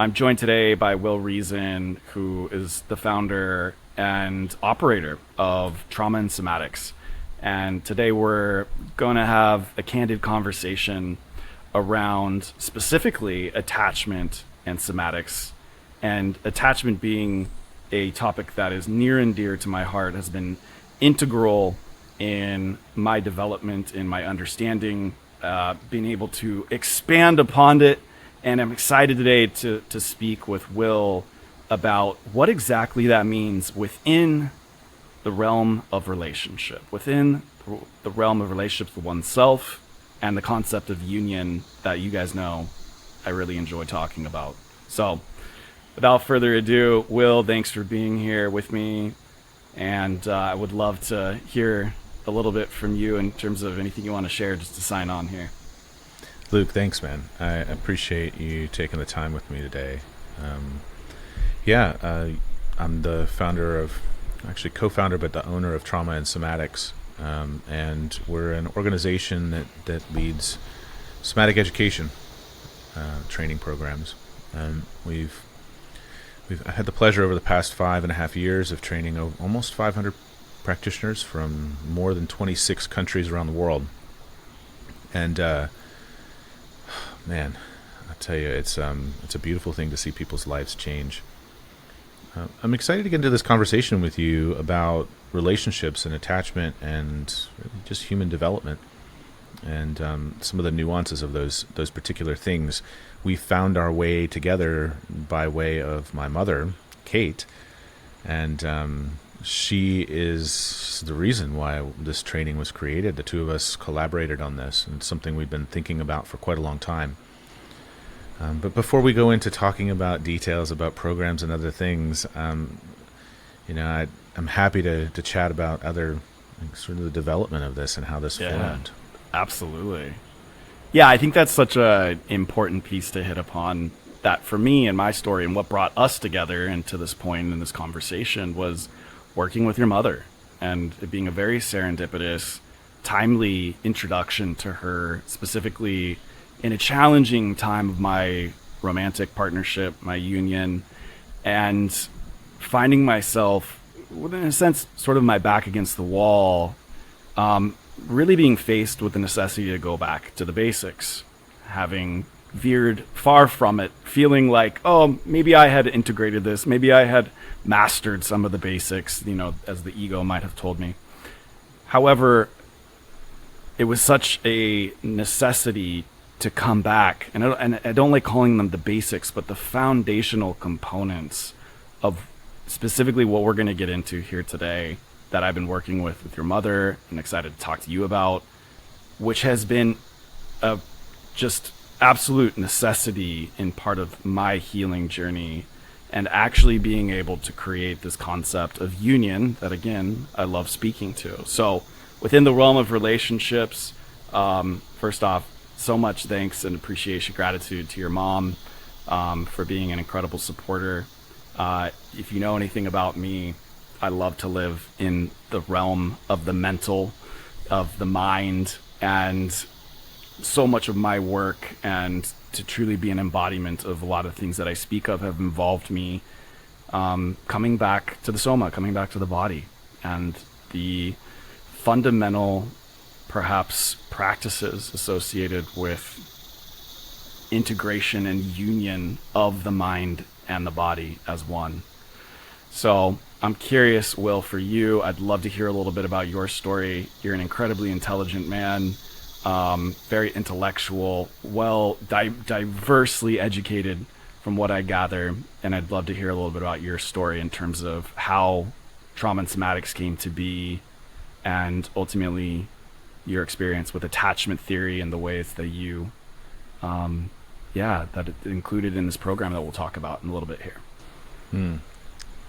I'm joined today by Will Rezin, who is the founder and operator of Trauma and Somatics. And today we're going to have a candid conversation around specifically attachment and somatics. And attachment being a topic that is near and dear to my heart, has been integral in my development, in my understanding, being able to expand upon it. And I'm excited today to speak with Will about what exactly that means within the realm of relationship, within the realm of relationships with oneself, and the concept of union that you guys know I really enjoy talking about. So, without further ado, Will, thanks for being here with me. And I would love to hear a little bit from you in terms of anything you want to share just to sign on here. Luke, thanks, man. I appreciate you taking the time with me today. I'm the founder of, actually co-founder, but the owner of Trauma and Somatics. And we're an organization that leads somatic education training programs. We've had the pleasure over the past 5.5 years of training almost 500 practitioners from more than 26 countries around the world. And man, I tell you, it's a beautiful thing to see people's lives change. I'm excited to get into this conversation with you about relationships and attachment and just human development and some of the nuances of those particular things. We found our way together by way of my mother, Kate, and she is the reason why this training was created. The two of us collaborated on this, and it's something we've been thinking about for quite a long time. But before we go into talking about details about programs and other things, I'm happy to chat about other sort of the development of this and how this formed. Absolutely. Yeah, I think that's such a important piece to hit upon. That for me and my story and what brought us together and to this point in this conversation was working with your mother and it being a very serendipitous, timely introduction to her, specifically in a challenging time of my romantic partnership, my union, and finding myself, in a sense, sort of my back against the wall, really being faced with the necessity to go back to the basics, having veered far from it, feeling like, oh, maybe I had integrated this, maybe I had mastered some of the basics, as the ego might have told me. However, it was such a necessity to come back, and I don't like calling them the basics, but the foundational components of specifically what we're going to get into here today that I've been working with your mother and excited to talk to you about, which has been a just absolute necessity in part of my healing journey, and actually being able to create this concept of union that, again, I love speaking to. So within the realm of relationships, first off, so much thanks and appreciation, gratitude to your mom for being an incredible supporter. If you know anything about me, I love to live in the realm of the mental, of the mind, and so much of my work and to truly be an embodiment of a lot of things that I speak of have involved me coming back to the soma, coming back to the body, and the fundamental, perhaps, practices associated with integration and union of the mind and the body as one. So I'm curious, Will, for you, I'd love to hear a little bit about your story. You're an incredibly intelligent man, very intellectual, diversely educated from what I gather. And I'd love to hear a little bit about your story in terms of how trauma and somatics came to be, and ultimately your experience with attachment theory and the ways that you, that it included in this program that we'll talk about in a little bit here.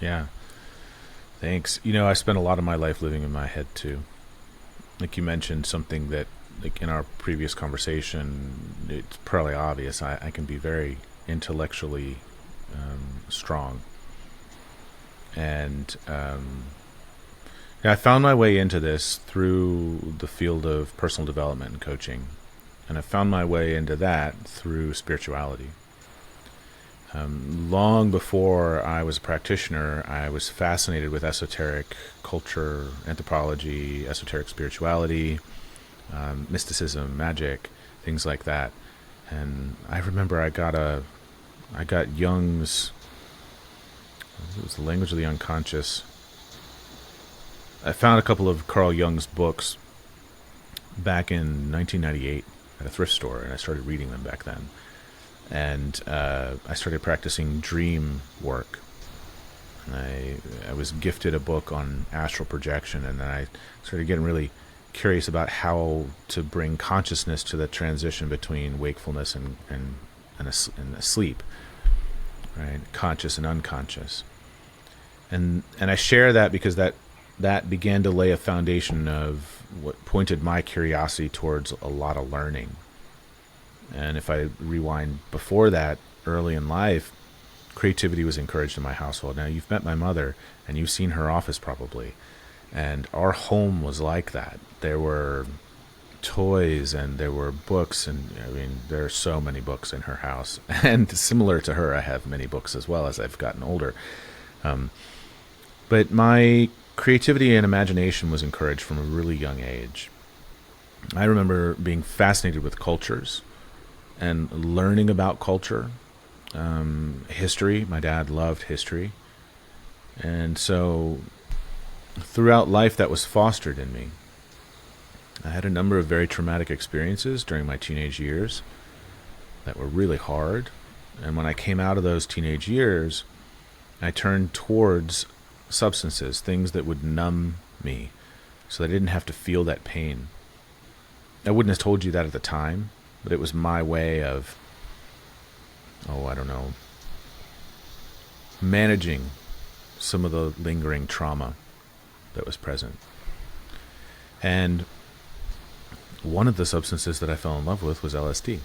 Yeah. Thanks. I spent a lot of my life living in my head too. Like you mentioned, something that, like in our previous conversation, it's probably obvious. I can be very intellectually strong. And I found my way into this through the field of personal development and coaching. And I found my way into that through spirituality. Long before I was a practitioner, I was fascinated with esoteric culture, anthropology, esoteric spirituality, mysticism, magic, things like that. And I remember I got Jung's, it was The Language of the Unconscious. I found a couple of Carl Jung's books back in 1998 at a thrift store, and I started reading them back then. And I started practicing dream work. And I was gifted a book on astral projection, and then I started getting really curious about how to bring consciousness to the transition between wakefulness and sleep, right? Conscious and unconscious. And I share that because that began to lay a foundation of what pointed my curiosity towards a lot of learning. And if I rewind before that, early in life, creativity was encouraged in my household. Now, you've met my mother, and you've seen her office probably. And our home was like that. There were toys and there were books, and I mean, there are so many books in her house. And similar to her, I have many books as well as I've gotten older. But my creativity and imagination was encouraged from a really young age. I remember being fascinated with cultures and learning about culture, history. My dad loved history. And so throughout life, that was fostered in me. I had a number of very traumatic experiences during my teenage years that were really hard. And when I came out of those teenage years, I turned towards substances, things that would numb me so that I didn't have to feel that pain. I wouldn't have told you that at the time, but it was my way of, managing some of the lingering trauma that was present. And one of the substances that I fell in love with was LSD.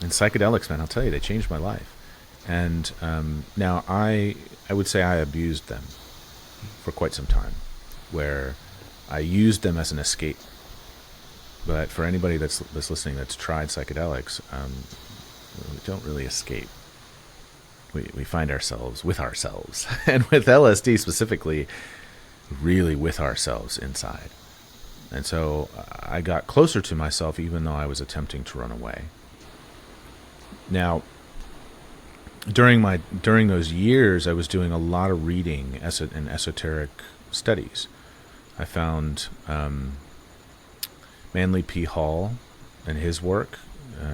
And psychedelics, man, I'll tell you, they changed my life. And now I would say I abused them for quite some time, where I used them as an escape. But for anybody that's listening that's tried psychedelics, we don't really escape. We find ourselves with ourselves. And with LSD specifically, really with ourselves inside. And so I got closer to myself even though I was attempting to run away. Now, during those years, I was doing a lot of reading and esoteric studies. I found Manly P. Hall and his work.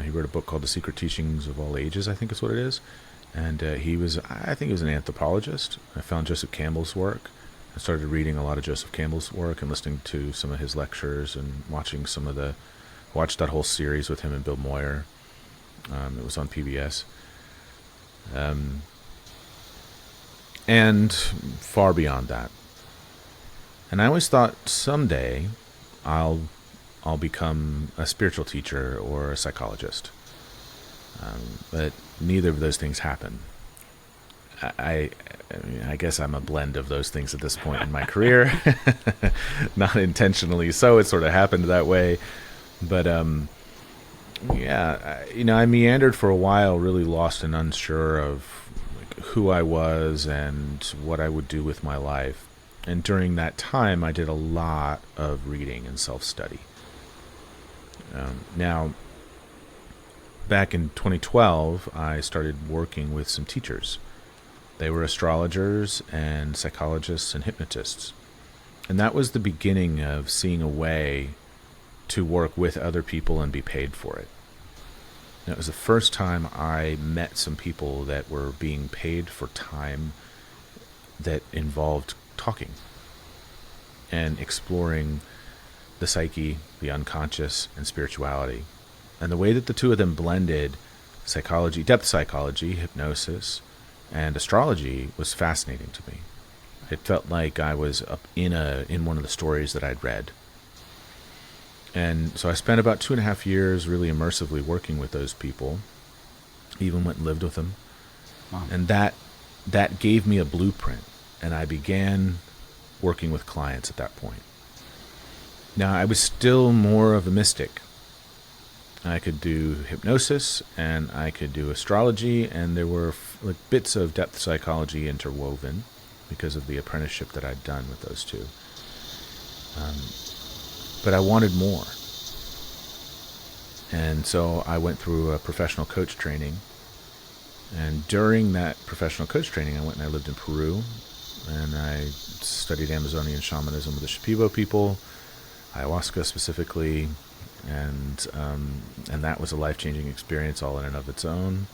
He wrote a book called The Secret Teachings of All Ages, I think is what it is. And I think he was an anthropologist. I found Joseph Campbell's work. I started reading a lot of Joseph Campbell's work and listening to some of his lectures and watched that whole series with him and Bill Moyer. It was on PBS. And far beyond that. And I always thought someday I'll become a spiritual teacher or a psychologist. But neither of those things happen. I guess I'm a blend of those things at this point in my career. Not intentionally so, it sort of happened that way. But I meandered for a while, really lost and unsure of who I was and what I would do with my life. And during that time, I did a lot of reading and self-study. Now, back in 2012, I started working with some teachers. They were astrologers and psychologists and hypnotists. And that was the beginning of seeing a way to work with other people and be paid for it. And it was the first time I met some people that were being paid for time that involved talking and exploring the psyche, the unconscious, and spirituality. And the way that the two of them blended psychology, depth psychology, hypnosis, and astrology was fascinating to me. It felt like I was up in one of the stories that I'd read. And so I spent about 2.5 years really immersively working with those people, even went and lived with them. Wow. And that gave me a blueprint, and I began working with clients at that point. Now, I was still more of a mystic. I could do hypnosis, and I could do astrology, and there were like bits of depth psychology interwoven because of the apprenticeship that I'd done with those two. But I wanted more. And so I went through a professional coach training. And during that professional coach training, I went and I lived in Peru. And I studied Amazonian shamanism with the Shipibo people, ayahuasca specifically. And that was a life-changing experience all in and of its own.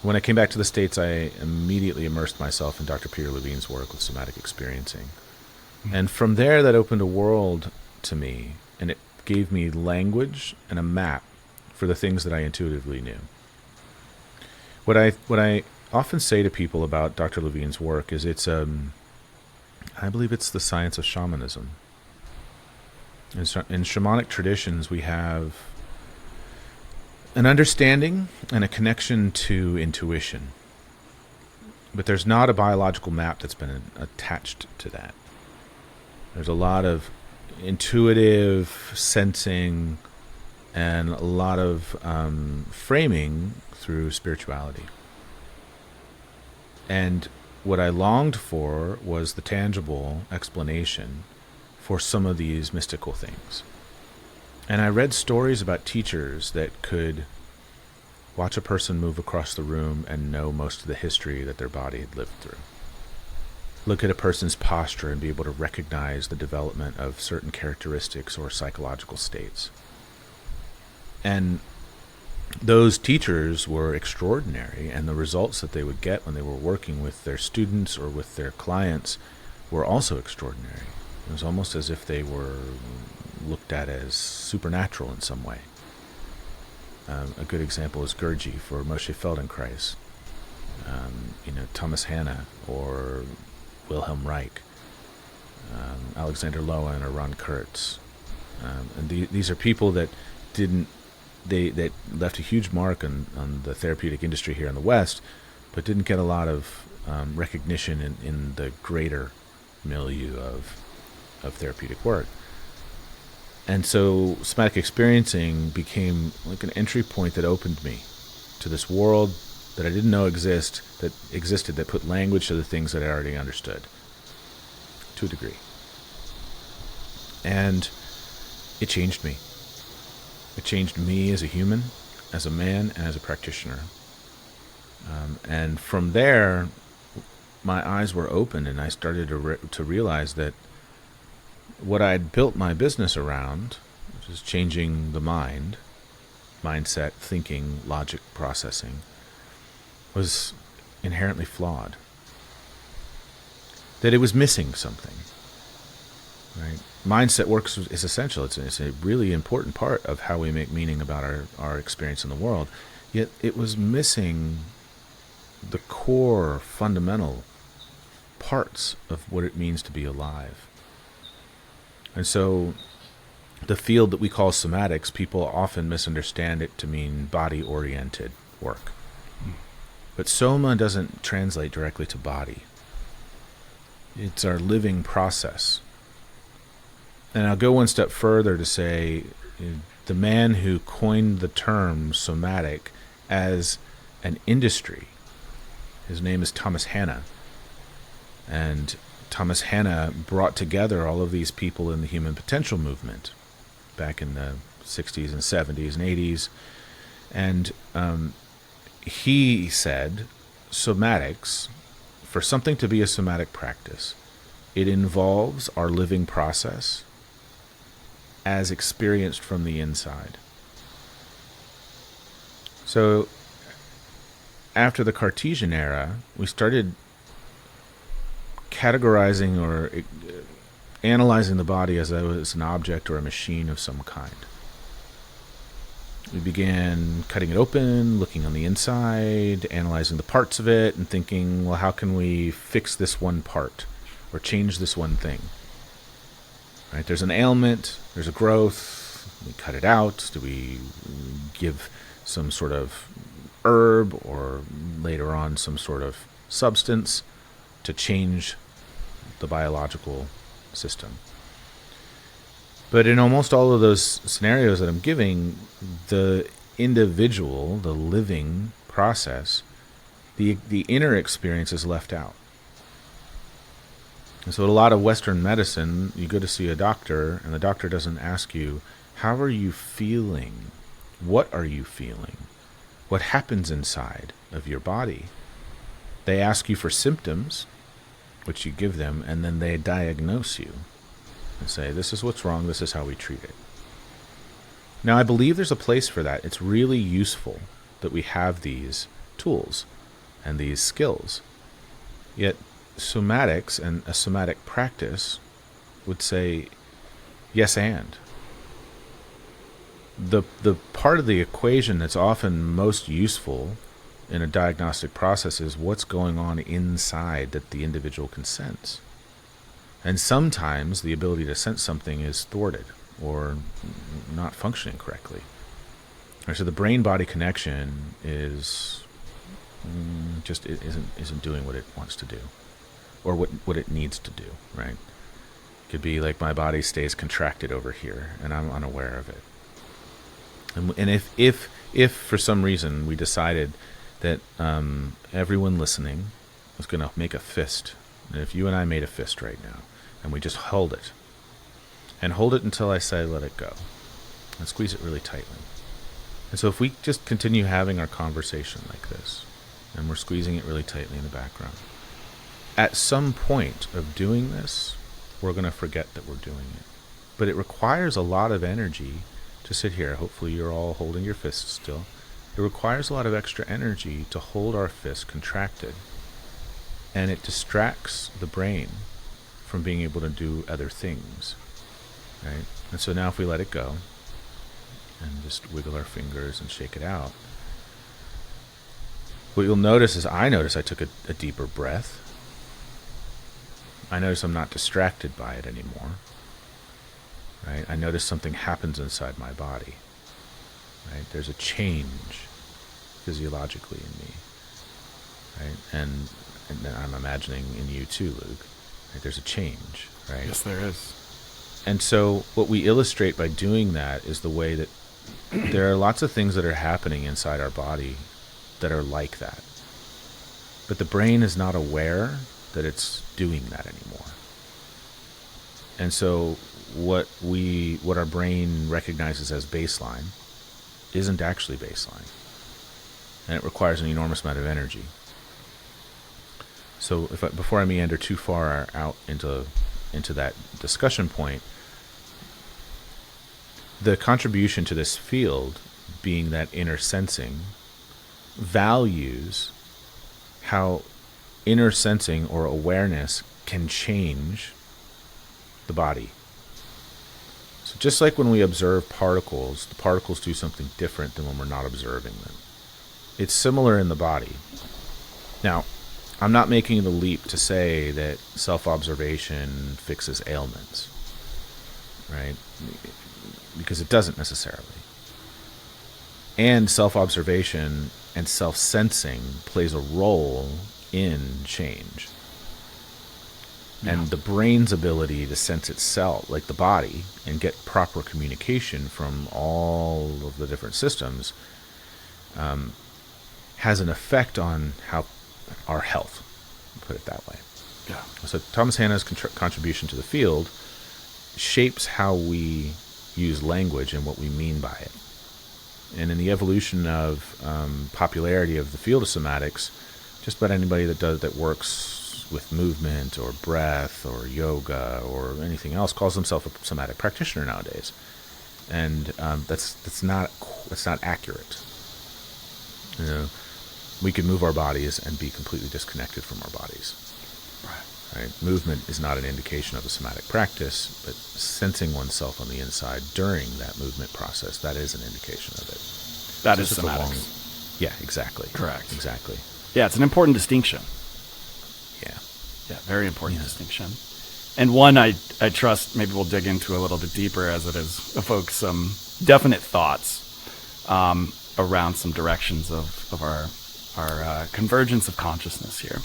When I came back to the States, I immediately immersed myself in Dr. Peter Levine's work with somatic experiencing. And from there, that opened a world to me, and it gave me language and a map for the things that I intuitively knew. What I often say to people about Dr. Levine's work is I believe it's the science of shamanism. In shamanic traditions, we have an understanding and a connection to intuition. But there's not a biological map that's been attached to that. There's a lot of intuitive sensing and a lot of framing through spirituality. And what I longed for was the tangible explanation for some of these mystical things. And I read stories about teachers that could watch a person move across the room and know most of the history that their body had lived through. Look at a person's posture and be able to recognize the development of certain characteristics or psychological states. And those teachers were extraordinary, and the results that they would get when they were working with their students or with their clients were also extraordinary. It was almost as if they were looked at as supernatural in some way. A good example is Gurdjieff for Moshe Feldenkrais, Thomas Hanna or Wilhelm Reich, Alexander Lowen or Ron Kurtz. And these are people that that left a huge mark on the therapeutic industry here in the West, but didn't get a lot of recognition in the greater milieu of therapeutic work. And so somatic experiencing became like an entry point that opened me to this world that I didn't know existed, that put language to the things that I already understood, to a degree. And it changed me. It changed me as a human, as a man, and as a practitioner. And from there, my eyes were open, and I started to realize that what I'd built my business around, which is changing the mind, mindset, thinking, logic, processing, was inherently flawed. That it was missing something. Right? Mindset work is essential. It's a really important part of how we make meaning about our experience in the world. Yet it was missing the core, fundamental parts of what it means to be alive. And so the field that we call somatics, people often misunderstand it to mean body-oriented work. But soma doesn't translate directly to body. It's our living process. And I'll go one step further to say the man who coined the term somatic as an industry, his name is Thomas Hanna. And Thomas Hanna brought together all of these people in the human potential movement back in the 60s and 70s and 80s. And he said, somatics, for something to be a somatic practice, it involves our living process as experienced from the inside. So after the Cartesian era, we started categorizing or analyzing the body as though it's an object or a machine of some kind. We began cutting it open, looking on the inside, analyzing the parts of it, and thinking, well, how can we fix this one part or change this one thing? Right? There's an ailment, there's a growth, we cut it out. Do we give some sort of herb or later on some sort of substance to change the biological system? But in almost all of those scenarios that I'm giving, the individual, the living process, the inner experience is left out. And so a lot of Western medicine, you go to see a doctor, and the doctor doesn't ask you, how are you feeling? What are you feeling? What happens inside of your body? They ask you for symptoms, which you give them, and then they diagnose you and say, this is what's wrong, this is how we treat it. Now, I believe there's a place for that. It's really useful that we have these tools and these skills. Yet, somatics and a somatic practice would say, yes, and. The part of the equation that's often most useful in a diagnostic process is what's going on inside that the individual can sense. And sometimes the ability to sense something is thwarted or not functioning correctly. So the brain-body connection is just it isn't doing what it wants to do, or what it needs to do, right? It could be like my body stays contracted over here, and I'm unaware of it. And if for some reason we decided that everyone listening was going to make a fist, and if you and I made a fist right now, and we just hold it until I say let it go, and squeeze it really tightly. And so if we just continue having our conversation like this, and we're squeezing it really tightly in the background, at some point of doing this, we're going to forget that we're doing it. But it requires a lot of energy to sit here. Hopefully you're all holding your fists still. It requires a lot of extra energy to hold our fists contracted. And it distracts the brain from being able to do other things, right? And so now if we let it go and just wiggle our fingers and shake it out, what you'll notice is I took a deeper breath. I notice I'm not distracted by it anymore, right? I notice something happens inside my body, right? There's a change physiologically in me, right? And I'm imagining in you too, Luke, right? There's a change, right? Yes, there is. And so what we illustrate by doing that is the way that there are lots of things that are happening inside our body that are like that. But the brain is not aware that it's doing that anymore. And so what our brain recognizes as baseline isn't actually baseline. And it requires an enormous amount of energy. So before I meander too far out into that discussion point, the contribution to this field, being that inner sensing, values how inner sensing or awareness can change the body. So just like when we observe particles, the particles do something different than when we're not observing them. It's similar in the body. Now, I'm not making the leap to say that self-observation fixes ailments, right? Because it doesn't necessarily. And self-observation and self-sensing plays a role in change. Yeah. And the brain's ability to sense itself, like the body, and get proper communication from all of the different systems, has an effect on how our health, put it that way. Yeah. So Thomas Hanna's contribution to the field shapes how we use language and what we mean by it. And in the evolution of popularity of the field of somatics, just about anybody that works with movement or breath or yoga or anything else calls themselves a somatic practitioner nowadays, and that's not accurate. You know, we can move our bodies and be completely disconnected from our bodies. Right? Movement is not an indication of a somatic practice, but sensing oneself on the inside during that movement process, that is an indication of it. That is somatics. Yeah, exactly. Correct. Exactly. Yeah, it's an important distinction. Yeah. Yeah, very important distinction. And one I trust maybe we'll dig into a little bit deeper as it has evoked some definite thoughts around some directions of our convergence of consciousness here.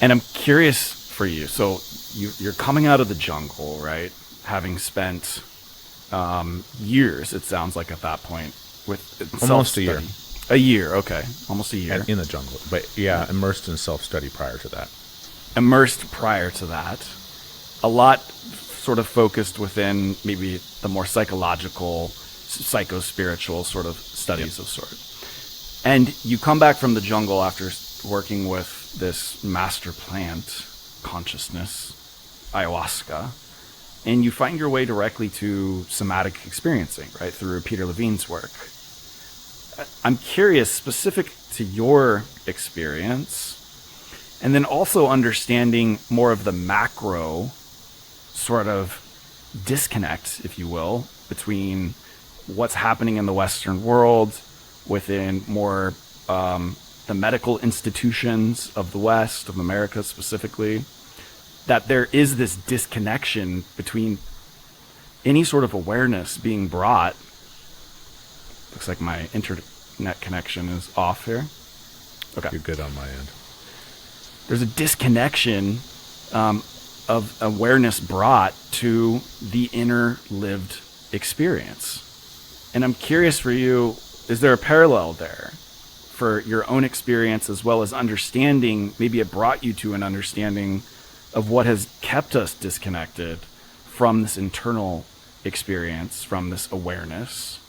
And I'm curious for you. So you're coming out of the jungle, right? Having spent years, it sounds like, at that point. With Almost a year. A year, okay. Almost a year. In the jungle. But yeah, immersed in self-study prior to that. Immersed prior to that. A lot sort of focused within maybe the more psychological, psycho-spiritual sort of studies of sort. And you come back from the jungle after working with this master plant consciousness, ayahuasca, and you find your way directly to somatic experiencing, right, through Peter Levine's work. I'm curious, specific to your experience, and then also understanding more of the macro sort of disconnect, if you will, between what's happening in the Western world within more the medical institutions of the West, of America specifically, that there is this disconnection between any sort of awareness being brought. Looks like my internet connection is off here. Okay. You're good on my end. There's a disconnection of awareness brought to the inner lived experience. And I'm curious for you, is there a parallel there for your own experience as well as understanding? Maybe it brought you to an understanding of what has kept us disconnected from this internal experience, from this awareness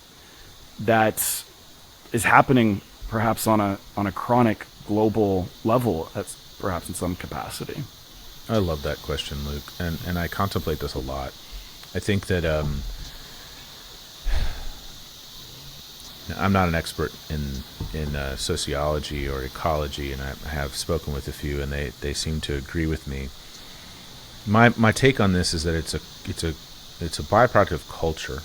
that is happening perhaps on a chronic global level, that's perhaps in some capacity. I love that question, Luke, and I contemplate this a lot. I think that I'm not an expert in sociology or ecology, and I have spoken with a few, and they seem to agree with me. My take on this is that it's a byproduct of culture.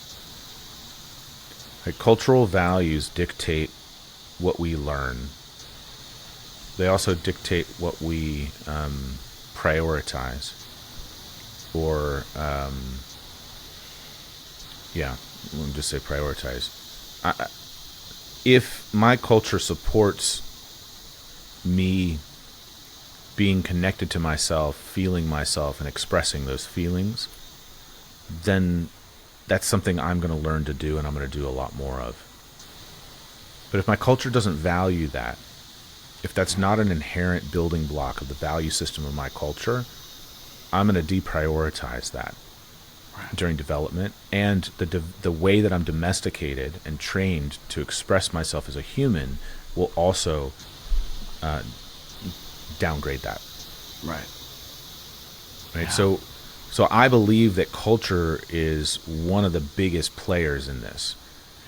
Like, cultural values dictate what we learn. They also dictate what we prioritize, or let me just say prioritize. If my culture supports me being connected to myself, feeling myself, and expressing those feelings, then that's something I'm going to learn to do, and I'm going to do a lot more of. But if my culture doesn't value that, if that's not an inherent building block of the value system of my culture, I'm going to deprioritize that during development, and the way that I'm domesticated and trained to express myself as a human will also downgrade that. Right. Yeah. So I believe that culture is one of the biggest players in this.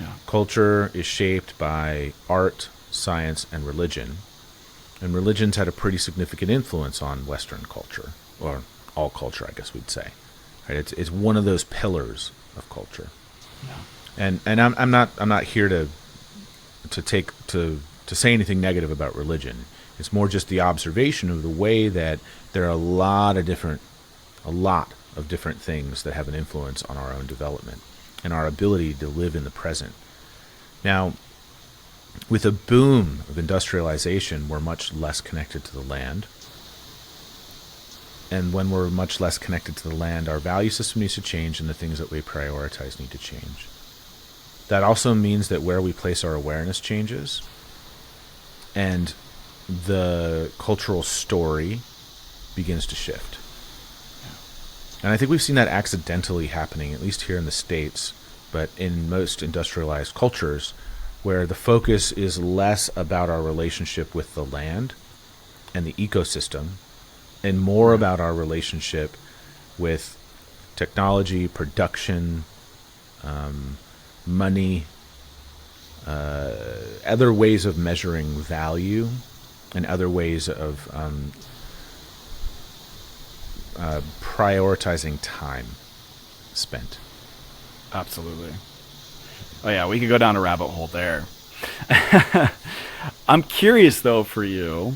Yeah. Culture is shaped by art, science, and religion. And religion's had a pretty significant influence on Western culture, or all culture, I guess we'd say. Right? It's one of those pillars of culture. Yeah. And I'm not here to say anything negative about religion. It's more just the observation of the way that there are a lot of different things that have an influence on our own development and our ability to live in the present. Now, with a boom of industrialization, we're much less connected to the land. And when we're much less connected to the land, our value system needs to change, and the things that we prioritize need to change. That also means that where we place our awareness changes, and the cultural story begins to shift. And I think we've seen that accidentally happening, at least here in the States, but in most industrialized cultures, where the focus is less about our relationship with the land and the ecosystem, and more about our relationship with technology, production, money, other ways of measuring value, and other ways of prioritizing time spent. Absolutely. Oh yeah, we could go down a rabbit hole there. I'm curious though, for you,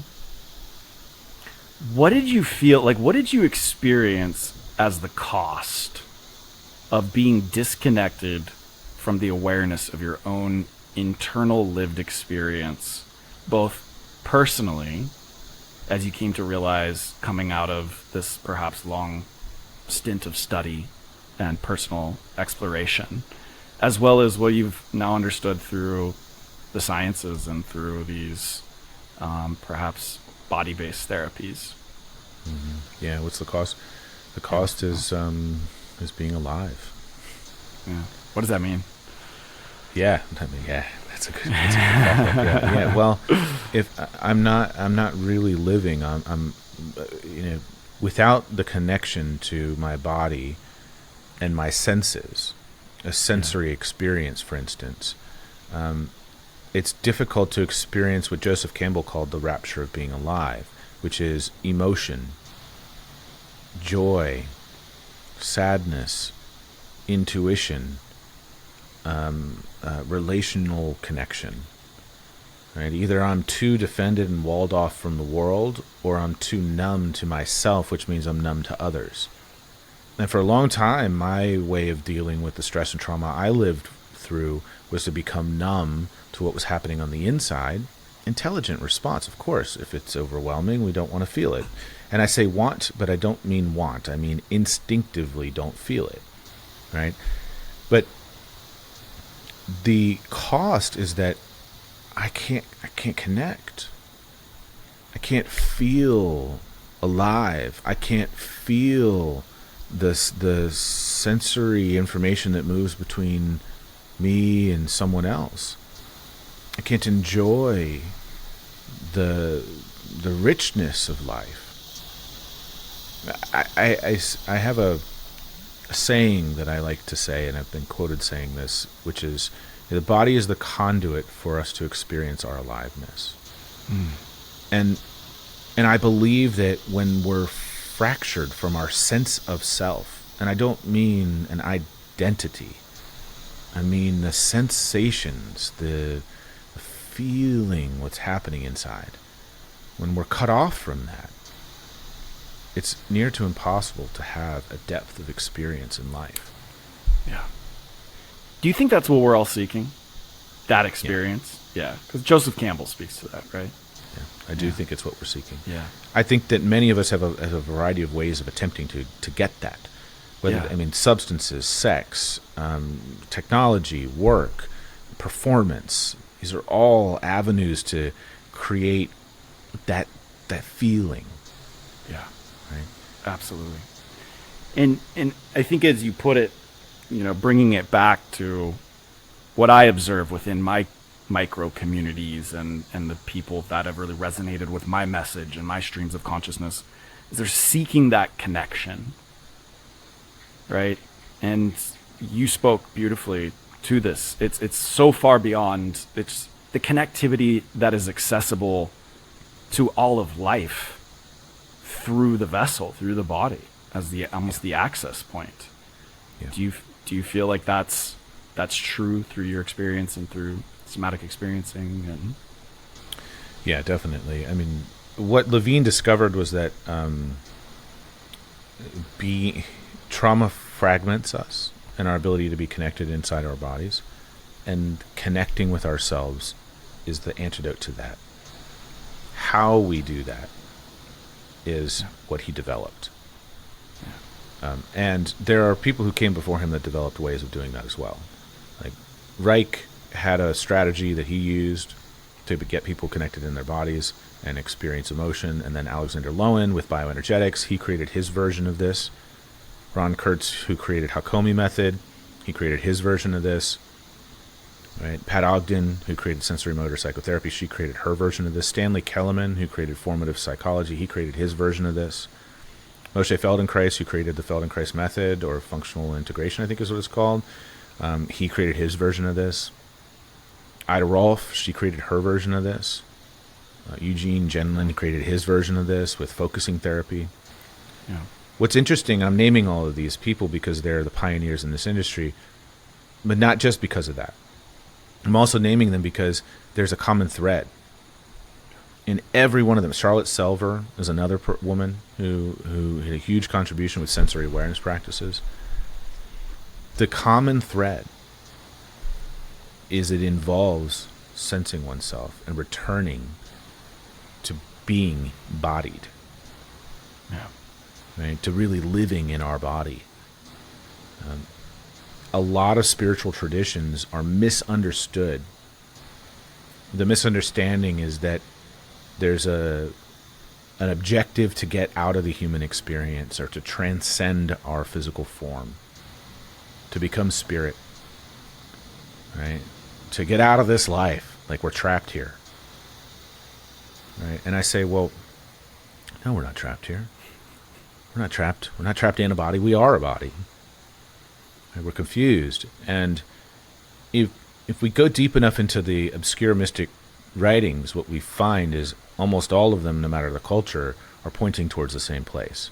what did you feel like? What did you experience as the cost of being disconnected from the awareness of your own internal lived experience, both personally, as you came to realize coming out of this perhaps long stint of study, and personal exploration, as well as what you've now understood through the sciences and through these perhaps body-based therapies. Yeah, what's the cost? The cost is being alive. Yeah. What does that mean? Yeah, that's a good follow-up. Yeah. Well, if I'm not really living. I'm without the connection to my body and my senses, a sensory experience, for instance. It's difficult to experience what Joseph Campbell called the rapture of being alive, which is emotion, joy, sadness, intuition, relational connection. Right? Either I'm too defended and walled off from the world, or I'm too numb to myself, which means I'm numb to others. And for a long time, my way of dealing with the stress and trauma I lived through was to become numb to what was happening on the inside. Intelligent response, of course. If it's overwhelming, we don't want to feel it. And I say want, but I don't mean want. I mean instinctively don't feel it, right? But the cost is that I can't connect. I can't feel alive. I can't feel the sensory information that moves between me and someone else. I can't enjoy the richness of life. I have a saying that I like to say, and I've been quoted saying this, which is, the body is the conduit for us to experience our aliveness. And I believe that when we're fractured from our sense of self, and I don't mean an identity, I mean the sensations, the feeling what's happening inside. When we're cut off from that, it's near to impossible to have a depth of experience in life. Yeah. Do you think that's what we're all seeking? That experience? Yeah. Because Joseph Campbell speaks to that, right? Yeah. I do think it's what we're seeking. Yeah. I think that many of us have a variety of ways of attempting to get that. Whether, substances, sex, technology, work, performance. These are all avenues to create that feeling. Yeah. Right? Absolutely. And I think, as you put it, bringing it back to what I observe within my micro communities and the people that have really resonated with my message and my streams of consciousness, is they're seeking that connection, right? And you spoke beautifully to this. It's so far beyond. It's the connectivity that is accessible to all of life through the vessel, through the body, as almost the access point. Yeah. Do you feel like that's true through your experience and through somatic experiencing? And yeah, definitely. I mean, what Levine discovered was that trauma fragments us and our ability to be connected inside our bodies, and connecting with ourselves is the antidote to that. How we do that is what he developed. And there are people who came before him that developed ways of doing that as well. Like Reich had a strategy that he used to get people connected in their bodies and experience emotion. And then Alexander Lowen with bioenergetics, he created his version of this. Ron Kurtz, who created Hakomi method, he created his version of this. Right? Pat Ogden, who created sensory motor psychotherapy, she created her version of this. Stanley Kellerman, who created formative psychology, he created his version of this. Moshe Feldenkrais, who created the Feldenkrais method, or functional integration, I think is what it's called, he created his version of this. Ida Rolf, she created her version of this. Eugene Genlin created his version of this with focusing therapy. Yeah. What's interesting, I'm naming all of these people because they're the pioneers in this industry, but not just because of that. I'm also naming them because there's a common thread in every one of them. Charlotte Selver is another woman who had a huge contribution with sensory awareness practices. The common thread is it involves sensing oneself and returning to being bodied. Yeah. Right? To really living in our body. A lot of spiritual traditions are misunderstood. The misunderstanding is that there's an objective to get out of the human experience or to transcend our physical form, to become spirit, right? To get out of this life, like we're trapped here, right? And I say, well, no, we're not trapped here. We're not trapped. We're not trapped in a body. We are a body. Right? We're confused. And if we go deep enough into the obscure mystic writings, what we find is almost all of them, no matter the culture, are pointing towards the same place.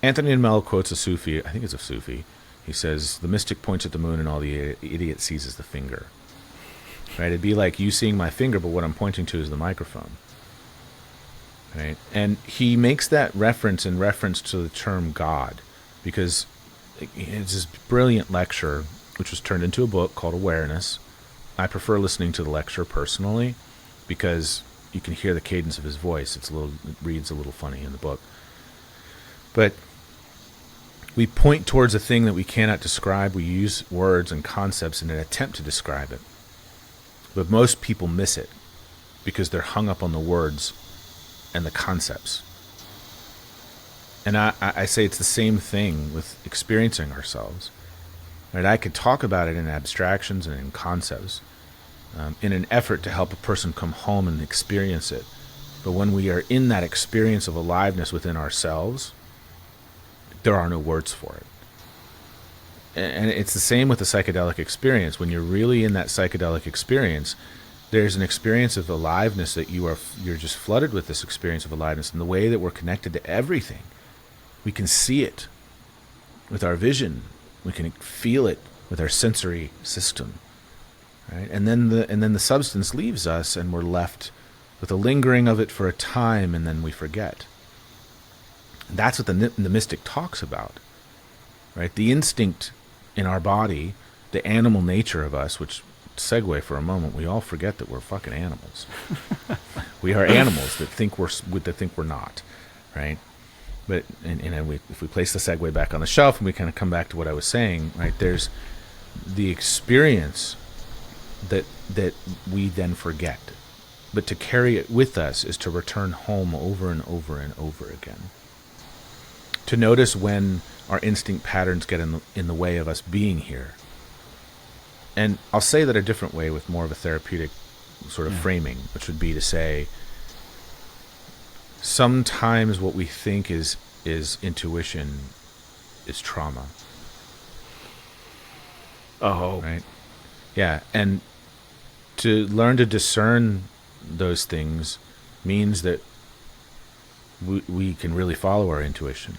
Anthony de Mello quotes a Sufi, I think it's a Sufi. He says, the mystic points at the moon and all the idiot sees is the finger. Right? It'd be like you seeing my finger, but what I'm pointing to is the microphone. Right? And he makes that reference in reference to the term God, because it's this brilliant lecture, which was turned into a book called Awareness. I prefer listening to the lecture personally, because you can hear the cadence of his voice. It reads a little funny in the book. But we point towards a thing that we cannot describe. We use words and concepts in an attempt to describe it. But most people miss it because they're hung up on the words and the concepts. And I say it's the same thing with experiencing ourselves. Right? I could talk about it in abstractions and in concepts in an effort to help a person come home and experience it. But when we are in that experience of aliveness within ourselves, there are no words for it. And it's the same with the psychedelic experience. When you're really in that psychedelic experience, there's an experience of aliveness that you're just flooded with this experience of aliveness, and the way that we're connected to everything. We can see it with our vision. We can feel it with our sensory system, right? And then the substance leaves us, and we're left with a lingering of it for a time, and then we forget. That's what the mystic talks about, right? The instinct in our body, the animal nature of us, which, segue for a moment, we all forget that we're fucking animals. We are animals that think we're not, right? But if we place the segue back on the shelf and we kind of come back to what I was saying, right? There's the experience that we then forget, but to carry it with us is to return home over and over and over again. To notice when our instinct patterns get in the way of us being here. And I'll say that a different way with more of a therapeutic sort of framing, which would be to say, sometimes what we think is intuition is trauma. Oh. Right? Yeah. And to learn to discern those things means that we can really follow our intuition.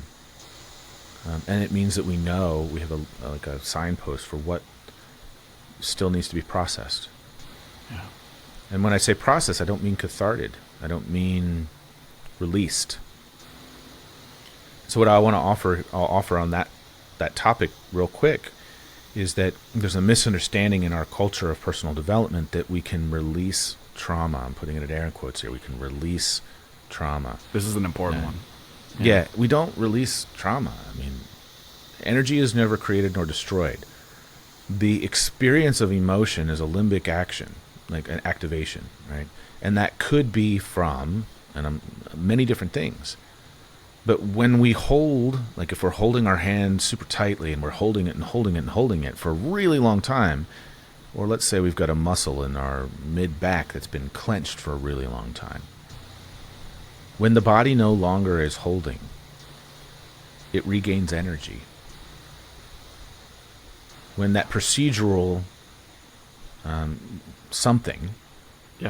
And it means that we know we have a signpost for what still needs to be processed. Yeah. And when I say process, I don't mean catharted. I don't mean released. So what I'll offer on that topic real quick is that there's a misunderstanding in our culture of personal development that we can release trauma. I'm putting it in air quotes here. We can release trauma. This is an important one. Yeah, we don't release trauma. I mean, energy is never created nor destroyed. The experience of emotion is a limbic action, like an activation, right? And that could be from many different things. But when we hold, like if we're holding our hand super tightly and we're holding it and holding it and holding it for a really long time, or let's say we've got a muscle in our mid-back that's been clenched for a really long time. When the body no longer is holding, it regains energy. When that procedural something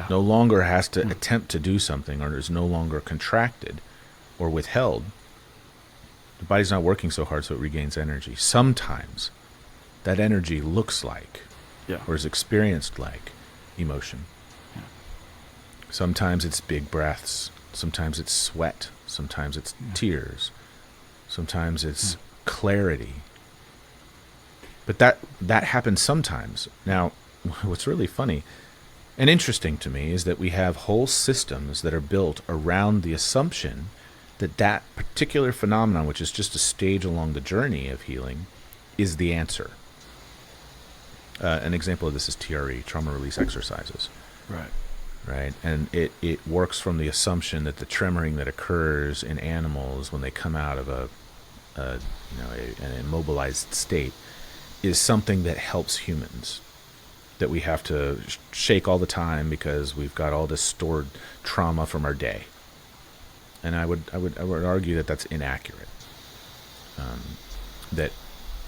no longer has to attempt to do something, or is no longer contracted or withheld, the body's not working so hard, so it regains energy. Sometimes that energy looks like or is experienced like emotion. Yeah. Sometimes it's big breaths. Sometimes it's sweat. Sometimes it's tears. Sometimes it's clarity. But that happens sometimes. Now, what's really funny and interesting to me is that we have whole systems that are built around the assumption that particular phenomenon, which is just a stage along the journey of healing, is the answer. An example of this is TRE, trauma release exercises. Right. Right, and it works from the assumption that the tremoring that occurs in animals when they come out of an immobilized state is something that helps humans, that we have to shake all the time because we've got all this stored trauma from our day. And I would argue that that's inaccurate.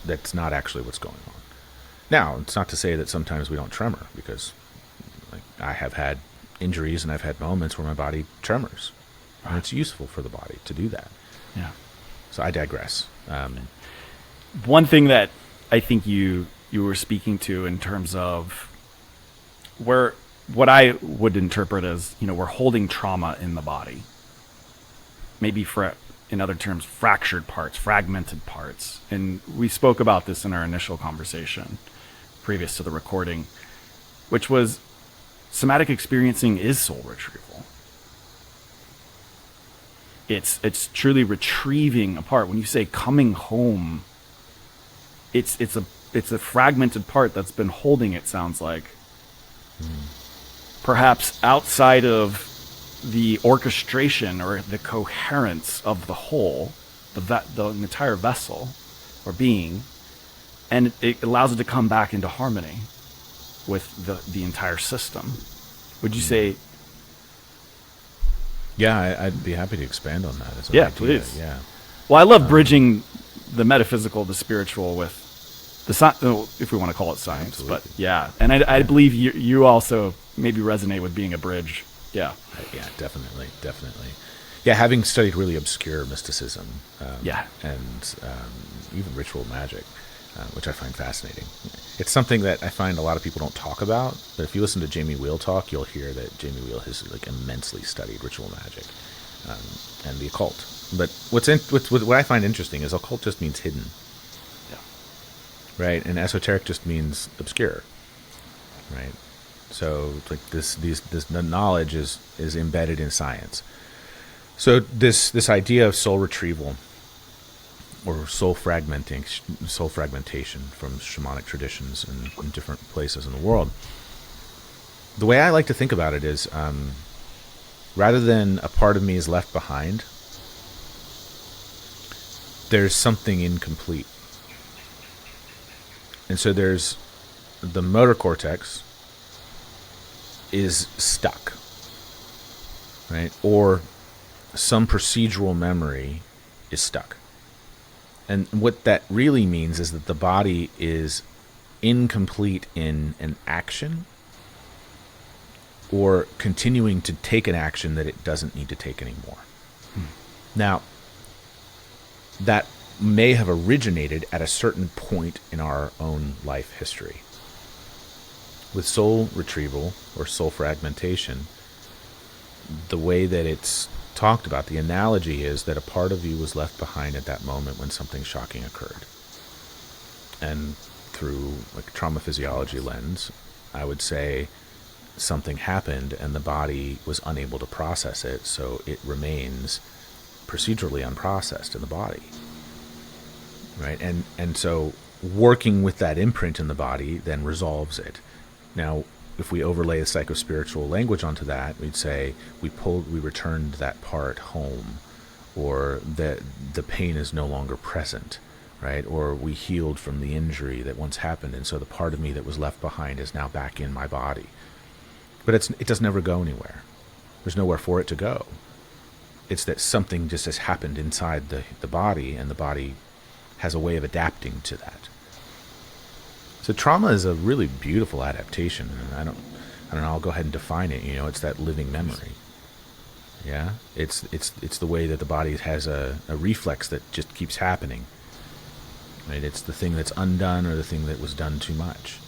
That's not actually what's going on. Now, it's not to say that sometimes we don't tremor, because I have had injuries and I've had moments where my body tremors. Right. And it's useful for the body to do that. Yeah. So I digress. One thing that I think you were speaking to in terms of what I would interpret as, we're holding trauma in the body. Maybe in other terms, fractured parts, fragmented parts. And we spoke about this in our initial conversation previous to the recording, which was somatic experiencing is soul retrieval. It's truly retrieving a part. When you say coming home, it's a fragmented part that's been holding, it sounds like. Perhaps outside of the orchestration or the coherence of the whole, the entire vessel or being, and it allows it to come back into harmony with the entire system. Would you say? Yeah, I'd be happy to expand on that. Yeah, please. Yeah. Well, I love bridging the metaphysical, the spiritual with the if we want to call it science. Absolutely. But yeah, and I believe you also maybe resonate with being a bridge. Yeah. Yeah, definitely. Yeah, having studied really obscure mysticism, and even ritual magic, which I find fascinating. It's something that I find a lot of people don't talk about, but if you listen to Jamie Wheel talk, you'll hear that Jamie Wheel has immensely studied ritual magic and the occult. But what I find interesting is occult just means hidden. Yeah. Right? And esoteric just means obscure. Right? So this knowledge is embedded in science. So this idea of soul retrieval or soul fragmentation from shamanic traditions in different places in the world. The way I like to think about it is, rather than a part of me is left behind, there's something incomplete. And so there's the motor cortex is stuck, right? Or some procedural memory is stuck. And what that really means is that the body is incomplete in an action or continuing to take an action that it doesn't need to take anymore. Now, that may have originated at a certain point in our own life history. With soul retrieval or soul fragmentation, the way that it's talked about, the analogy is that a part of you was left behind at that moment when something shocking occurred. And through trauma physiology lens, I would say something happened and the body was unable to process it, so it remains procedurally unprocessed in the body. Right? And so working with that imprint in the body then resolves it. Now, if we overlay the psychospiritual language onto that, we'd say we returned that part home, or that the pain is no longer present, right? Or we healed from the injury that once happened, and so the part of me that was left behind is now back in my body. But it does never go anywhere. There's nowhere for it to go. It's that something just has happened inside the body, and the body has a way of adapting to that. So trauma is a really beautiful adaptation, and I don't know, I'll go ahead and define it. It's that living memory. Yeah, it's the way that the body has a reflex that just keeps happening. Right? It's the thing that's undone or the thing that was done too much.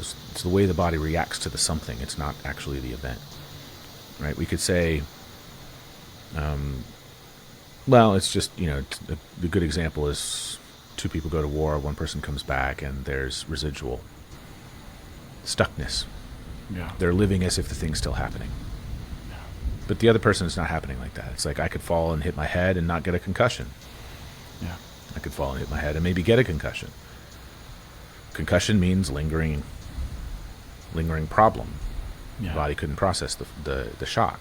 It's the way the body reacts to the something. It's not actually the event. Right? We could say, well, it's just, the good example is two people go to war, one person comes back, and there's residual stuckness. Yeah. They're living as if the thing's still happening. Yeah. But the other person is not happening like that. It's like I could fall and hit my head and not get a concussion. Yeah. I could fall and hit my head and maybe get a concussion. concussion means lingering problem. Yeah. The body couldn't process the shock.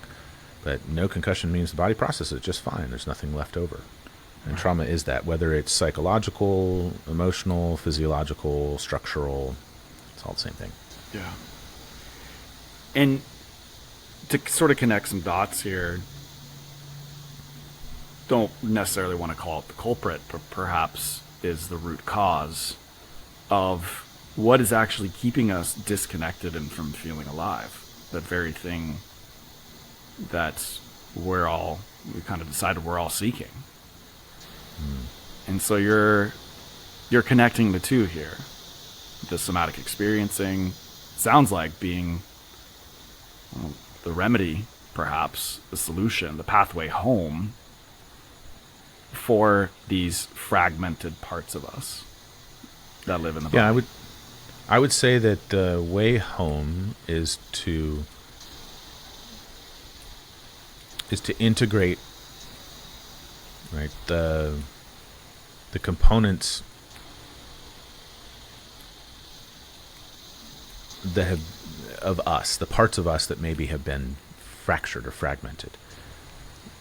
But no concussion means the body processes it just fine. There's nothing left over. And trauma is that, whether it's psychological, emotional, physiological, structural, it's all the same thing. Yeah. And to sort of connect some dots here, don't necessarily want to call it the culprit, but perhaps is the root cause of what is actually keeping us disconnected and from feeling alive. That very thing that we kind of decided we're all seeking. And so you're connecting the two here. The somatic experiencing sounds like being the remedy, perhaps the solution, the pathway home for these fragmented parts of us that live in the body. Yeah, I would say that the way home is to integrate, right, the components that have of us, the parts of us that maybe have been fractured or fragmented.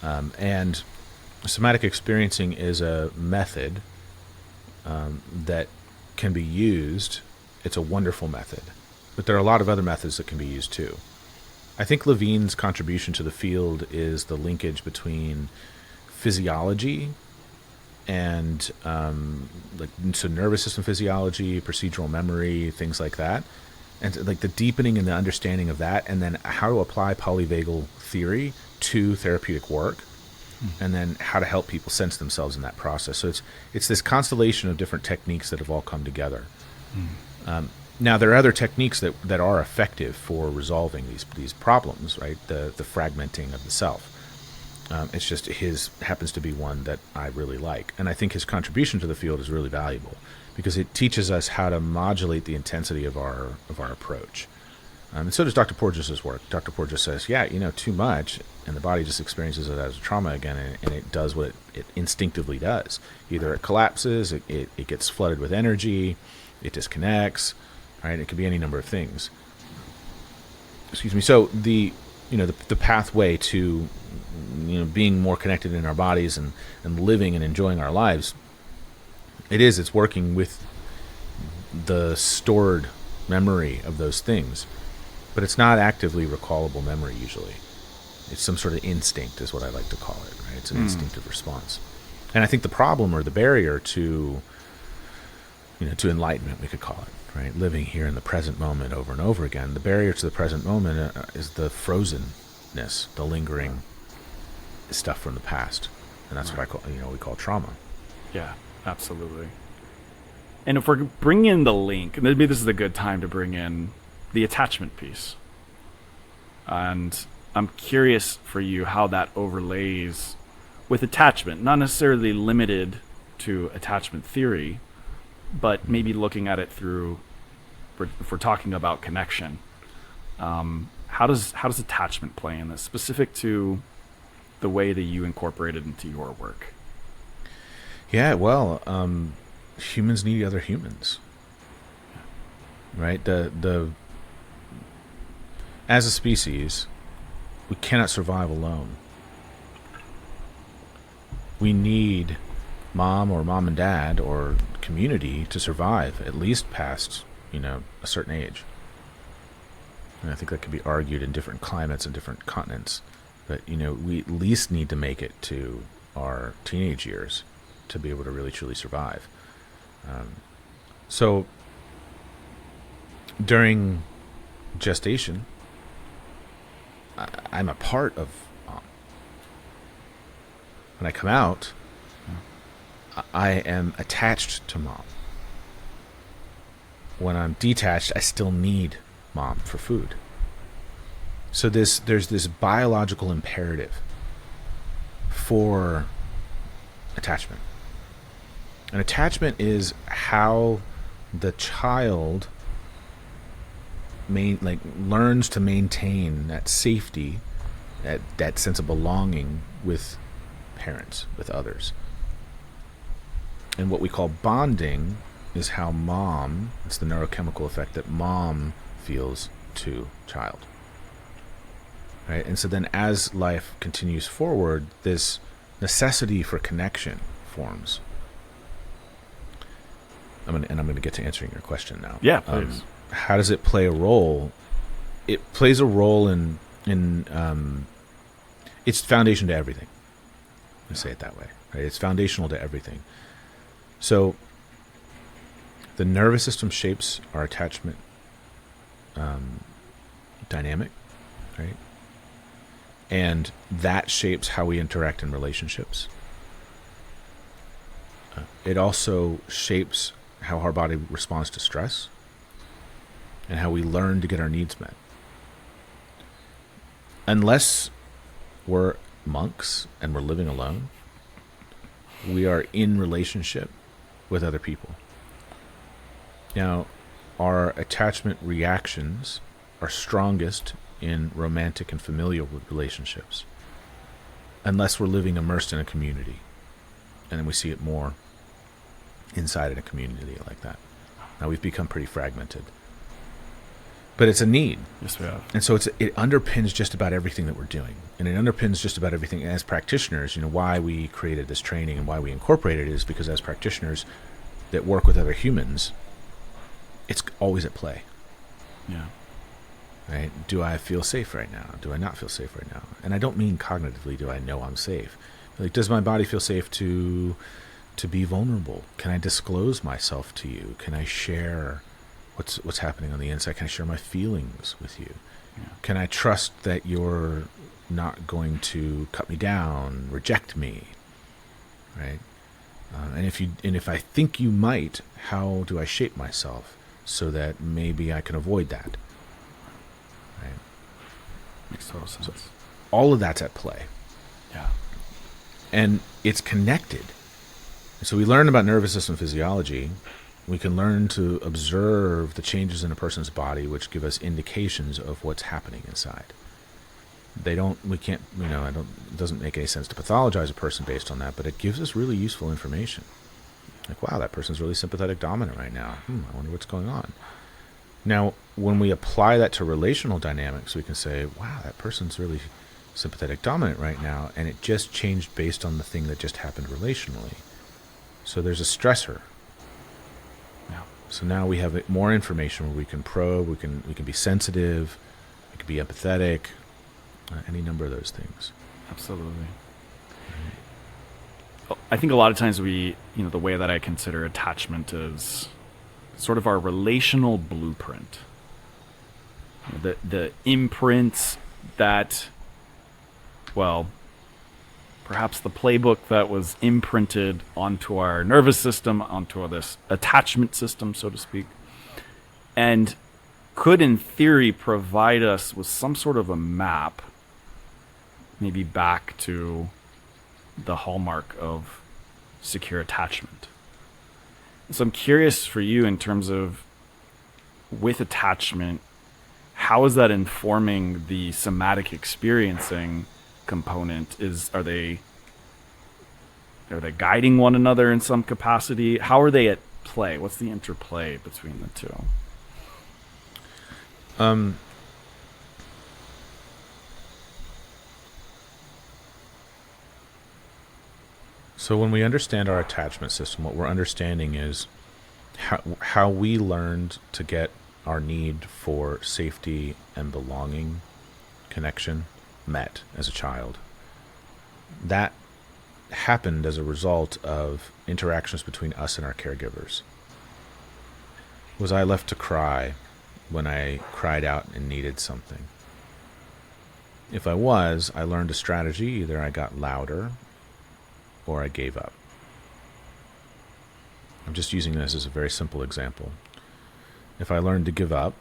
And somatic experiencing is a method that can be used. It's a wonderful method, but there are a lot of other methods that can be used too. I think Levine's contribution to the field is the linkage between physiology and so nervous system physiology, procedural memory, things like that, and like the deepening and the understanding of that, and then how to apply polyvagal theory to therapeutic work, and then how to help people sense themselves in that process. So it's this constellation of different techniques that have all come together. Now there are other techniques that are effective for resolving these problems, right? The fragmenting of the self. It's just his happens to be one that I really like, and I think his contribution to the field is really valuable because it teaches us how to modulate the intensity of our approach. And so does Dr. Porges' work. Dr. Porges says, too much, and the body just experiences it as a trauma again, and it does what it instinctively does. Either it collapses, it gets flooded with energy, it disconnects, right? It could be any number of things. Excuse me. So the pathway to being more connected in our bodies and living and enjoying our lives, it's working with the stored memory of those things, but it's not actively recallable memory usually. It's some sort of instinct is what I like to call it, right? It's an instinctive response. And I think the problem or the barrier to enlightenment, we could call it, right? Living here in the present moment over and over again. The barrier to the present moment is the frozenness, the lingering stuff from the past. And that's what I call, we call trauma. Yeah, absolutely. And if we're bringing in the link, maybe this is a good time to bring in the attachment piece. And I'm curious for you how that overlays with attachment, not necessarily limited to attachment theory, but maybe looking at it through, if we're talking about connection, how does attachment play in this, specific to the way that you incorporate it into your work? Yeah, well, humans need other humans, right? As a species, we cannot survive alone. We need mom and dad or community to survive, at least past, a certain age. And I think that could be argued in different climates and different continents. But, we at least need to make it to our teenage years to be able to really, truly survive. So during gestation, I'm a part of mom. When I come out, I am attached to mom. When I'm detached, I still need mom for food. So there's this biological imperative for attachment. And attachment is how the child learns to maintain that safety, that sense of belonging with parents, with others. And what we call bonding is how it's the neurochemical effect that mom feels to child. Right? And so then as life continues forward, this necessity for connection forms. I'm going to get to answering your question now. Yeah, please. How does it play a role? It plays a role in it's foundation to everything. Let's say it that way. Right? It's foundational to everything. So the nervous system shapes our attachment dynamic, right? And that shapes how we interact in relationships. It also shapes how our body responds to stress and how we learn to get our needs met. Unless we're monks and we're living alone, we are in relationship with other people. Now, our attachment reactions are strongest in romantic and familial relationships, unless we're living immersed in a community. And then we see it more inside of a community like that. Now we've become pretty fragmented. But it's a need. Yes, we have. And so it underpins just about everything that we're doing. And it underpins just about everything as practitioners. Why we created this training and why we incorporated it is because as practitioners that work with other humans, it's always at play. Yeah. Right? Do I feel safe right now? Do I not feel safe right now? And I don't mean cognitively, do I know I'm safe? Like, does my body feel safe to be vulnerable? Can I disclose myself to you? Can I share what's happening on the inside? Can I share my feelings with you? Yeah. Can I trust that you're not going to cut me down, reject me? Right? And if I think you might, how do I shape myself so that maybe I can avoid that? Right? Makes total sense. So all of that's at play. Yeah. And it's connected. So we learn about nervous system physiology. We can learn to observe the changes in a person's body, which give us indications of what's happening inside. It doesn't make any sense to pathologize a person based on that, but it gives us really useful information. Like, wow, that person's really sympathetic dominant right now. I wonder what's going on. Now, when we apply that to relational dynamics, we can say, wow, that person's really sympathetic dominant right now, and it just changed based on the thing that just happened relationally. So there's a stressor. Yeah. So now we have more information where we can probe, we can be sensitive, we can be empathetic, any number of those things. Absolutely. I think a lot of times the way that I consider attachment is sort of our relational blueprint. The imprints that, perhaps the playbook that was imprinted onto our nervous system, onto this attachment system, so to speak, and could, in theory, provide us with some sort of a map, maybe back to the hallmark of secure attachment. So I'm curious for you in terms of, with attachment, how is that informing the somatic experiencing component? Are they guiding one another in some capacity? How are they at play? What's the interplay between the two? So when we understand our attachment system, what we're understanding is how we learned to get our need for safety and belonging, connection, met as a child. That happened as a result of interactions between us and our caregivers. Was I left to cry when I cried out and needed something? If I was, I learned a strategy. Either I got louder or I gave up. I'm just using this as a very simple example. If I learned to give up,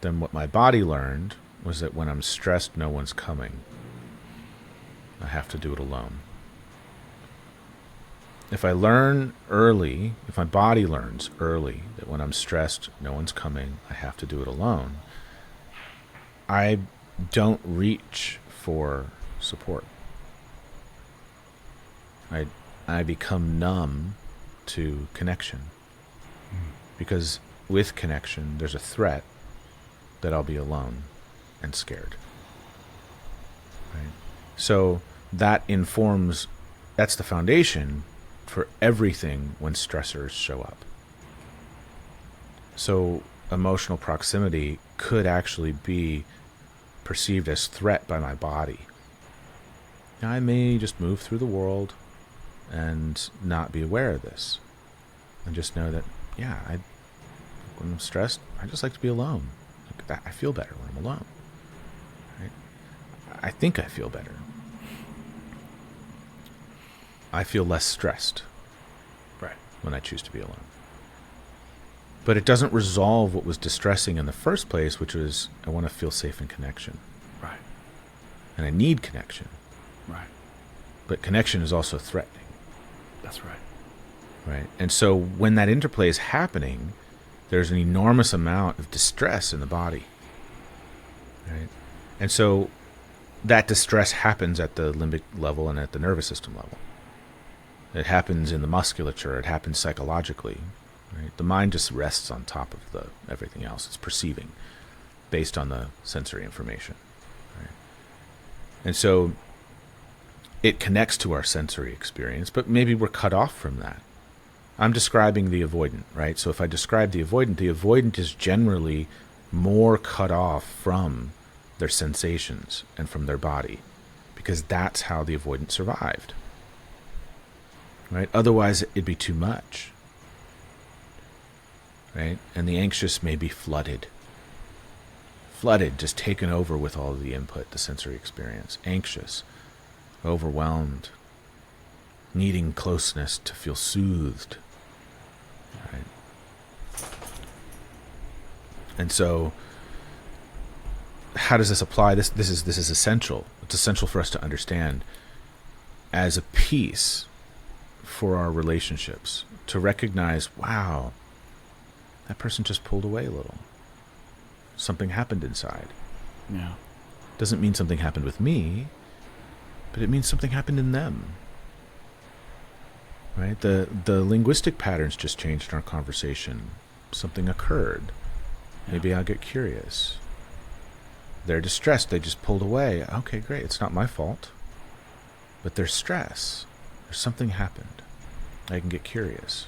then what my body learned was that when I'm stressed, no one's coming. I have to do it alone. If I learn early, if my body learns early that when I'm stressed, no one's coming, I have to do it alone, I don't reach for support. I become numb to connection. Because with connection, there's a threat that I'll be alone and scared. Right? So that informs, that's the foundation for everything when stressors show up. So emotional proximity could actually be perceived as threat by my body. I may just move through the world and not be aware of this, and just know that, when I'm stressed, I just like to be alone. Like that, I feel better when I'm alone. Right? I think I feel better. I feel less stressed, right, when I choose to be alone. But it doesn't resolve what was distressing in the first place, which was I want to feel safe in connection. Right. And I need connection. Right. But connection is also threatening. That's right. Right. And so when that interplay is happening, there's an enormous amount of distress in the body. Right. And so that distress happens at the limbic level and at the nervous system level. It happens in the musculature. It happens psychologically. Right? The mind just rests on top of everything else. It's perceiving based on the sensory information. Right? And so it connects to our sensory experience, but maybe we're cut off from that. I'm describing the avoidant, right? So if I describe the avoidant is generally more cut off from their sensations and from their body, because that's how the avoidant survived. Right? Otherwise, it'd be too much. Right? And the anxious may be flooded, just taken over with all of the input, the sensory experience. Anxious, overwhelmed, needing closeness to feel soothed. Right? And so, how does this apply? This is essential. It's essential for us to understand as a piece for our relationships, to recognize, wow, that person just pulled away a little. Something happened inside. Yeah. Doesn't mean something happened with me, but it means something happened in them. Right? The linguistic patterns just changed in our conversation. Something occurred. Maybe I'll get curious. They're distressed. They just pulled away. Okay, great. It's not my fault. But there's stress. There's something happened. I can get curious.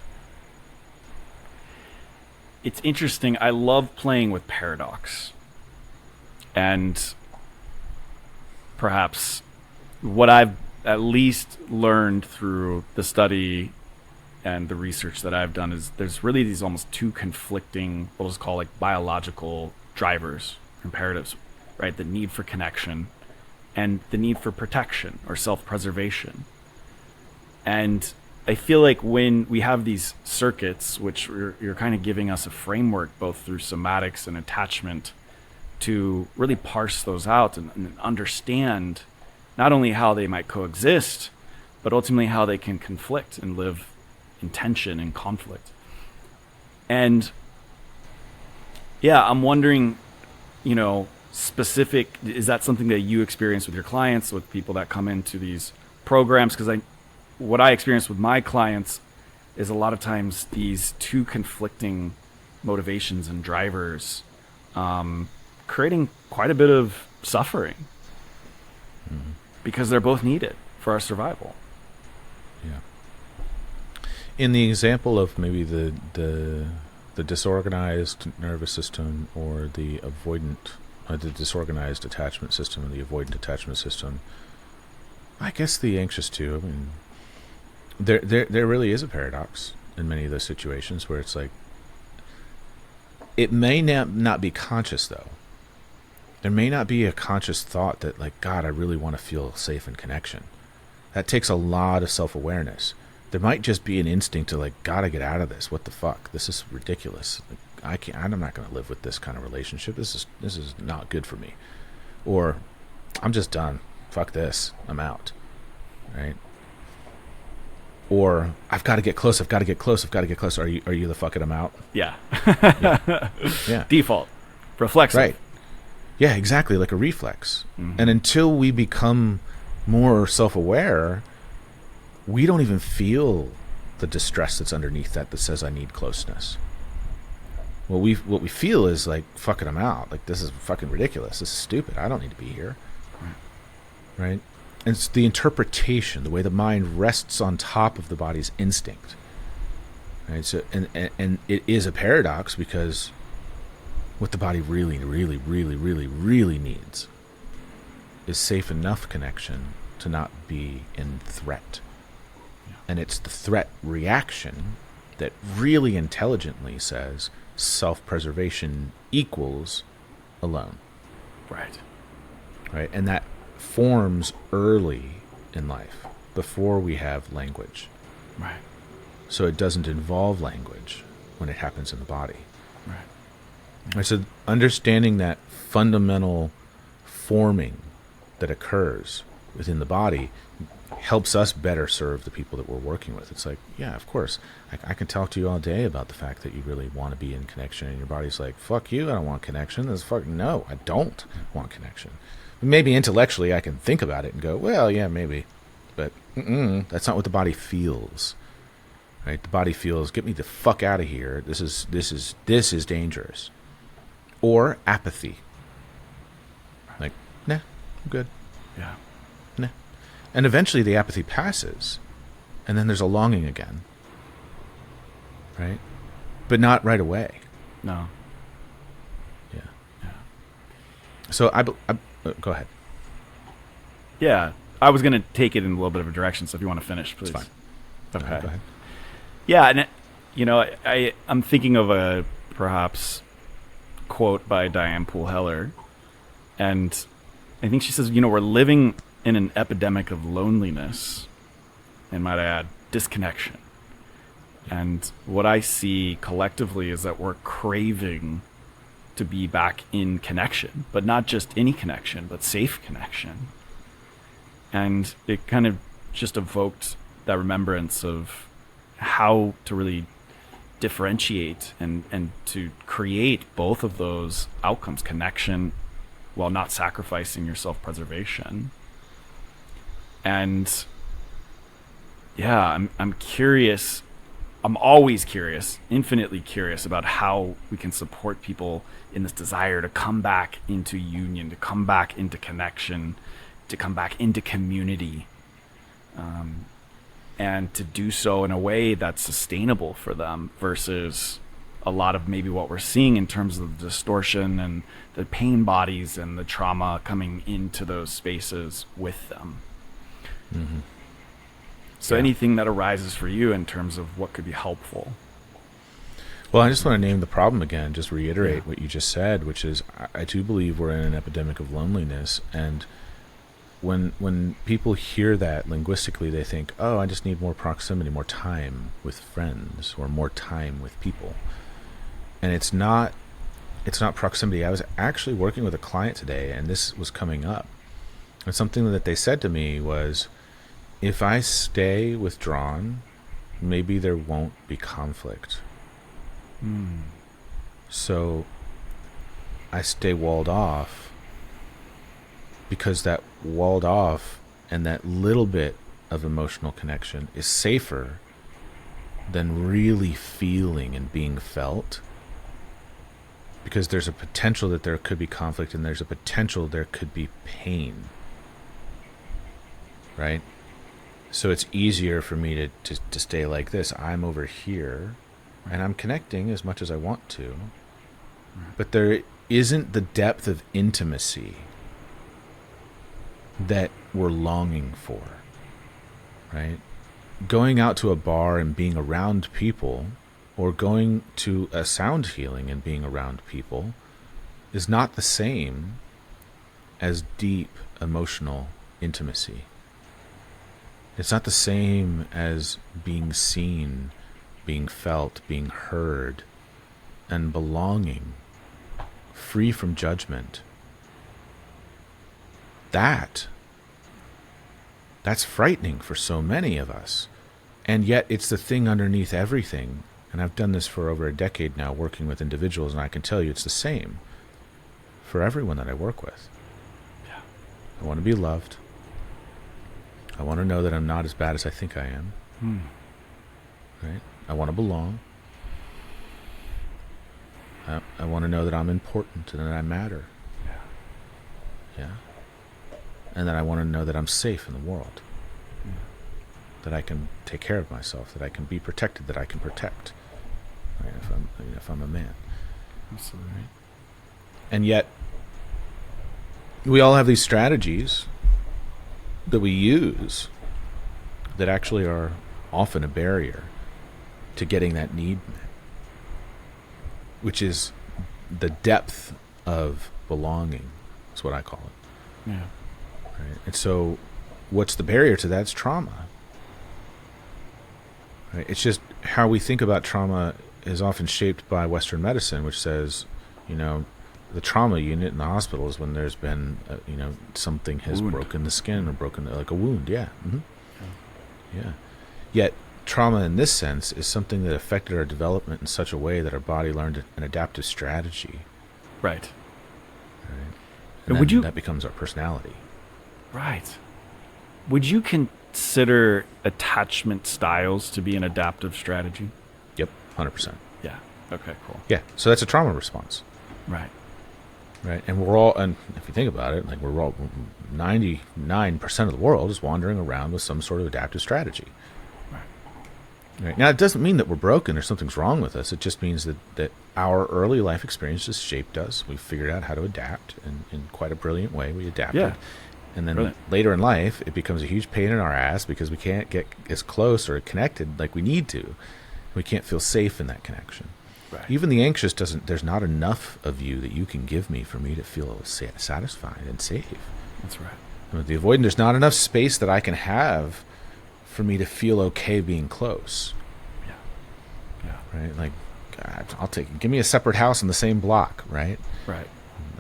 It's interesting. I love playing with paradox. And perhaps what I've at least learned through the study and the research that I've done is there's really these almost two conflicting, we'll just call like biological drivers, imperatives, right? The need for connection and the need for protection or self-preservation. And I feel like when we have these circuits, which you're kind of giving us a framework both through somatics and attachment to really parse those out and understand not only how they might coexist, but ultimately how they can conflict and live in tension and conflict. And yeah, I'm wondering, specific, is that something that you experience with your clients, with people that come into these programs? Because what I experience with my clients is a lot of times these two conflicting motivations and drivers creating quite a bit of suffering because they're both needed for our survival. Yeah. In the example of maybe the disorganized nervous system or the avoidant, the disorganized attachment system and the avoidant attachment system, I guess the anxious too. I mean, there really is a paradox in many of those situations where it's like, it may not be conscious though. There may not be a conscious thought that like, God, I really want to feel safe in connection. That takes a lot of self-awareness. There might just be an instinct to like, gotta get out of this. What the fuck? This is ridiculous. Like, I'm not going to live with this kind of relationship. This is not good for me. Or I'm just done. Fuck this. I'm out. Right? Or I've got to get close. Are you the fuck it? I'm out. Yeah. Yeah. Default. Reflexive. Right. Yeah, exactly. Like a reflex. Mm-hmm. And until we become more self-aware, we don't even feel the distress that's underneath that says I need closeness. what we feel is like, fucking, I'm out. Like, this is fucking ridiculous. This is stupid. I don't need to be here. Right? And it's the interpretation, the way the mind rests on top of the body's instinct. Right? So, and it is a paradox, because what the body really, really, really, really, really needs is safe enough connection to not be in threat. And it's the threat reaction that really intelligently says self-preservation equals alone. Right. Right? And that forms early in life, before we have language. Right. So it doesn't involve language when it happens in the body. Right. Right, so understanding that fundamental forming that occurs within the body helps us better serve the people that we're working with. It's like, yeah, of course, I can talk to you all day about the fact that you really want to be in connection, and your body's like, fuck you, I don't want connection. No, I don't want connection. Maybe intellectually I can think about it and go, well, yeah, maybe, but that's not what the body feels. Right? The body feels, get me the fuck out of here. This is dangerous. Or apathy. Like, nah, I'm good. Yeah. Nah. And eventually the apathy passes, and then there's a longing again. Right? But not right away. No. Yeah. Yeah. So go ahead. Yeah. I was going to take it in a little bit of a direction, so if you want to finish, please. It's fine. Okay. Go ahead. Yeah, and I'm thinking of a perhaps quote by Diane Poole Heller, and I think she says, we're living in an epidemic of loneliness, and might I add, disconnection. And what I see collectively is that we're craving to be back in connection, but not just any connection, but safe connection. And it kind of just evoked that remembrance of how to really differentiate and to create both of those outcomes, connection while not sacrificing your self-preservation. And yeah, I'm curious. I'm always curious, infinitely curious about how we can support people in this desire to come back into union, to come back into connection, to come back into community. And to do so in a way that's sustainable for them versus a lot of maybe what we're seeing in terms of the distortion and the pain bodies and the trauma coming into those spaces with them. Mm-hmm. So Yeah. anything that arises for you in terms of what could be helpful? Well, I just want to name the problem again, just reiterate what you just said, which is I do believe we're in an epidemic of loneliness. And when people hear that linguistically, they think, oh, I just need more proximity, more time with friends, or more time with people. And it's not proximity. I was actually working with a client today, and this was coming up. And something that they said to me was, if I stay withdrawn, maybe there won't be conflict. So I stay walled off, because that walled off and that little bit of emotional connection is safer than really feeling and being felt, because there's a potential that there could be conflict, and there's a potential there could be pain, right? So it's easier for me to stay like this. I'm over here and I'm connecting as much as I want to, but there isn't the depth of intimacy that we're longing for, right? Going out to a bar and being around people, or going to a sound healing and being around people, is not the same as deep emotional intimacy. It's not the same as being seen, being felt, being heard, and belonging, free from judgment. That's frightening for so many of us. And yet it's the thing underneath everything. And I've done this for over a decade now, working with individuals, and I can tell you it's the same for everyone that I work with. Yeah. I want to be loved. I want to know that I'm not as bad as I think I am. Right? I want to belong. I want to know that I'm important and that I matter. Yeah. And that I want to know that I'm safe in the world. That I can take care of myself, that I can be protected, that I can protect. Right? If I'm a man. Absolutely. Right? And yet, we all have these strategies that we use that actually are often a barrier to getting that need met, which is the depth of belonging, is what I call it. Yeah. Right? And so what's the barrier to that? It's trauma. Right? It's just how we think about trauma is often shaped by Western medicine, which says, the trauma unit in the hospital is when there's been, something has broken the skin or broken, like a wound. Yeah. Mm-hmm. Yeah. Yet trauma in this sense is something that affected our development in such a way that our body learned an adaptive strategy. Right. And then that becomes our personality. Right. Would you consider attachment styles to be an adaptive strategy? Yep, 100%. Yeah. Okay, cool. Yeah, so that's a trauma response. Right. Right, and we're all, and if you think about it, like we're all, 99% of the world is wandering around with some sort of adaptive strategy. Right. Now, it doesn't mean that we're broken or something's wrong with us. It just means that our early life experiences shaped us. We figured out how to adapt, and in quite a brilliant way, we adapted. Yeah. And then Brilliant. later in life, it becomes a huge pain in our ass because we can't get as close or connected like we need to. We can't feel safe in that connection. Right. Even the anxious there's not enough of you that you can give me for me to feel satisfied and safe. That's right. And with the avoidant, there's not enough space that I can have for me to feel okay being close. Yeah. Right? Like, God, give me a separate house in the same block, right? Right.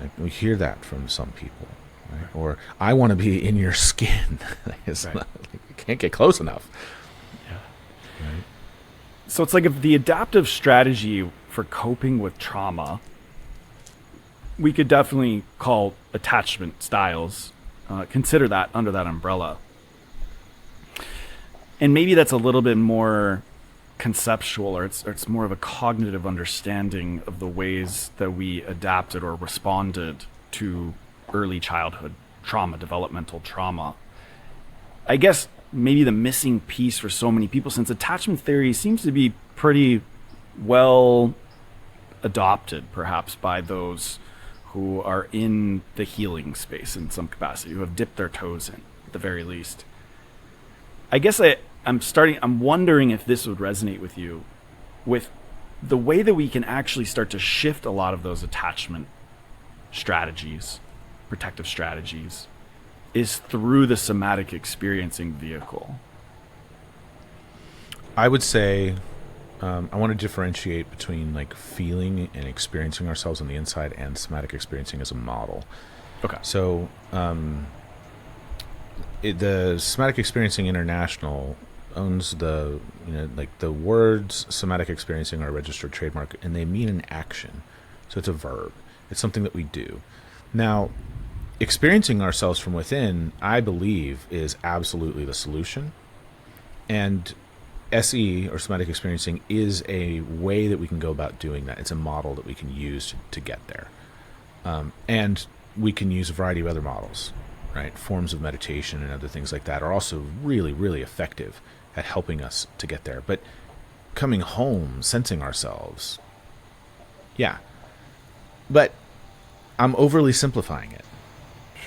Like, we hear that from some people. Right? Or, I want to be in your skin. It's Right. not, you can't get close enough. Yeah. Right? So it's like if the adaptive strategy for coping with trauma, we could definitely call attachment styles, consider that under that umbrella. And maybe that's a little bit more conceptual, or it's more of a cognitive understanding of the ways that we adapted or responded to early childhood trauma, developmental trauma. I guess maybe the missing piece for so many people, since attachment theory seems to be pretty well adopted perhaps by those who are in the healing space in some capacity, who have dipped their toes in at the very least. I guess I'm wondering if this would resonate with you, with the way that we can actually start to shift a lot of those attachment strategies, protective strategies, is through the somatic experiencing vehicle. I would say I want to differentiate between like feeling and experiencing ourselves on the inside and somatic experiencing as a model. Okay. So the Somatic Experiencing International owns the words somatic experiencing are a registered trademark, and they mean an action. So it's a verb. It's something that we do. Now, experiencing ourselves from within, I believe, is absolutely the solution. And SE, or somatic experiencing, is a way that we can go about doing that. It's a model that we can use to get there. And we can use a variety of other models, right? Forms of meditation and other things like that are also really, really effective at helping us to get there. But coming home, sensing ourselves, yeah. But I'm overly simplifying it.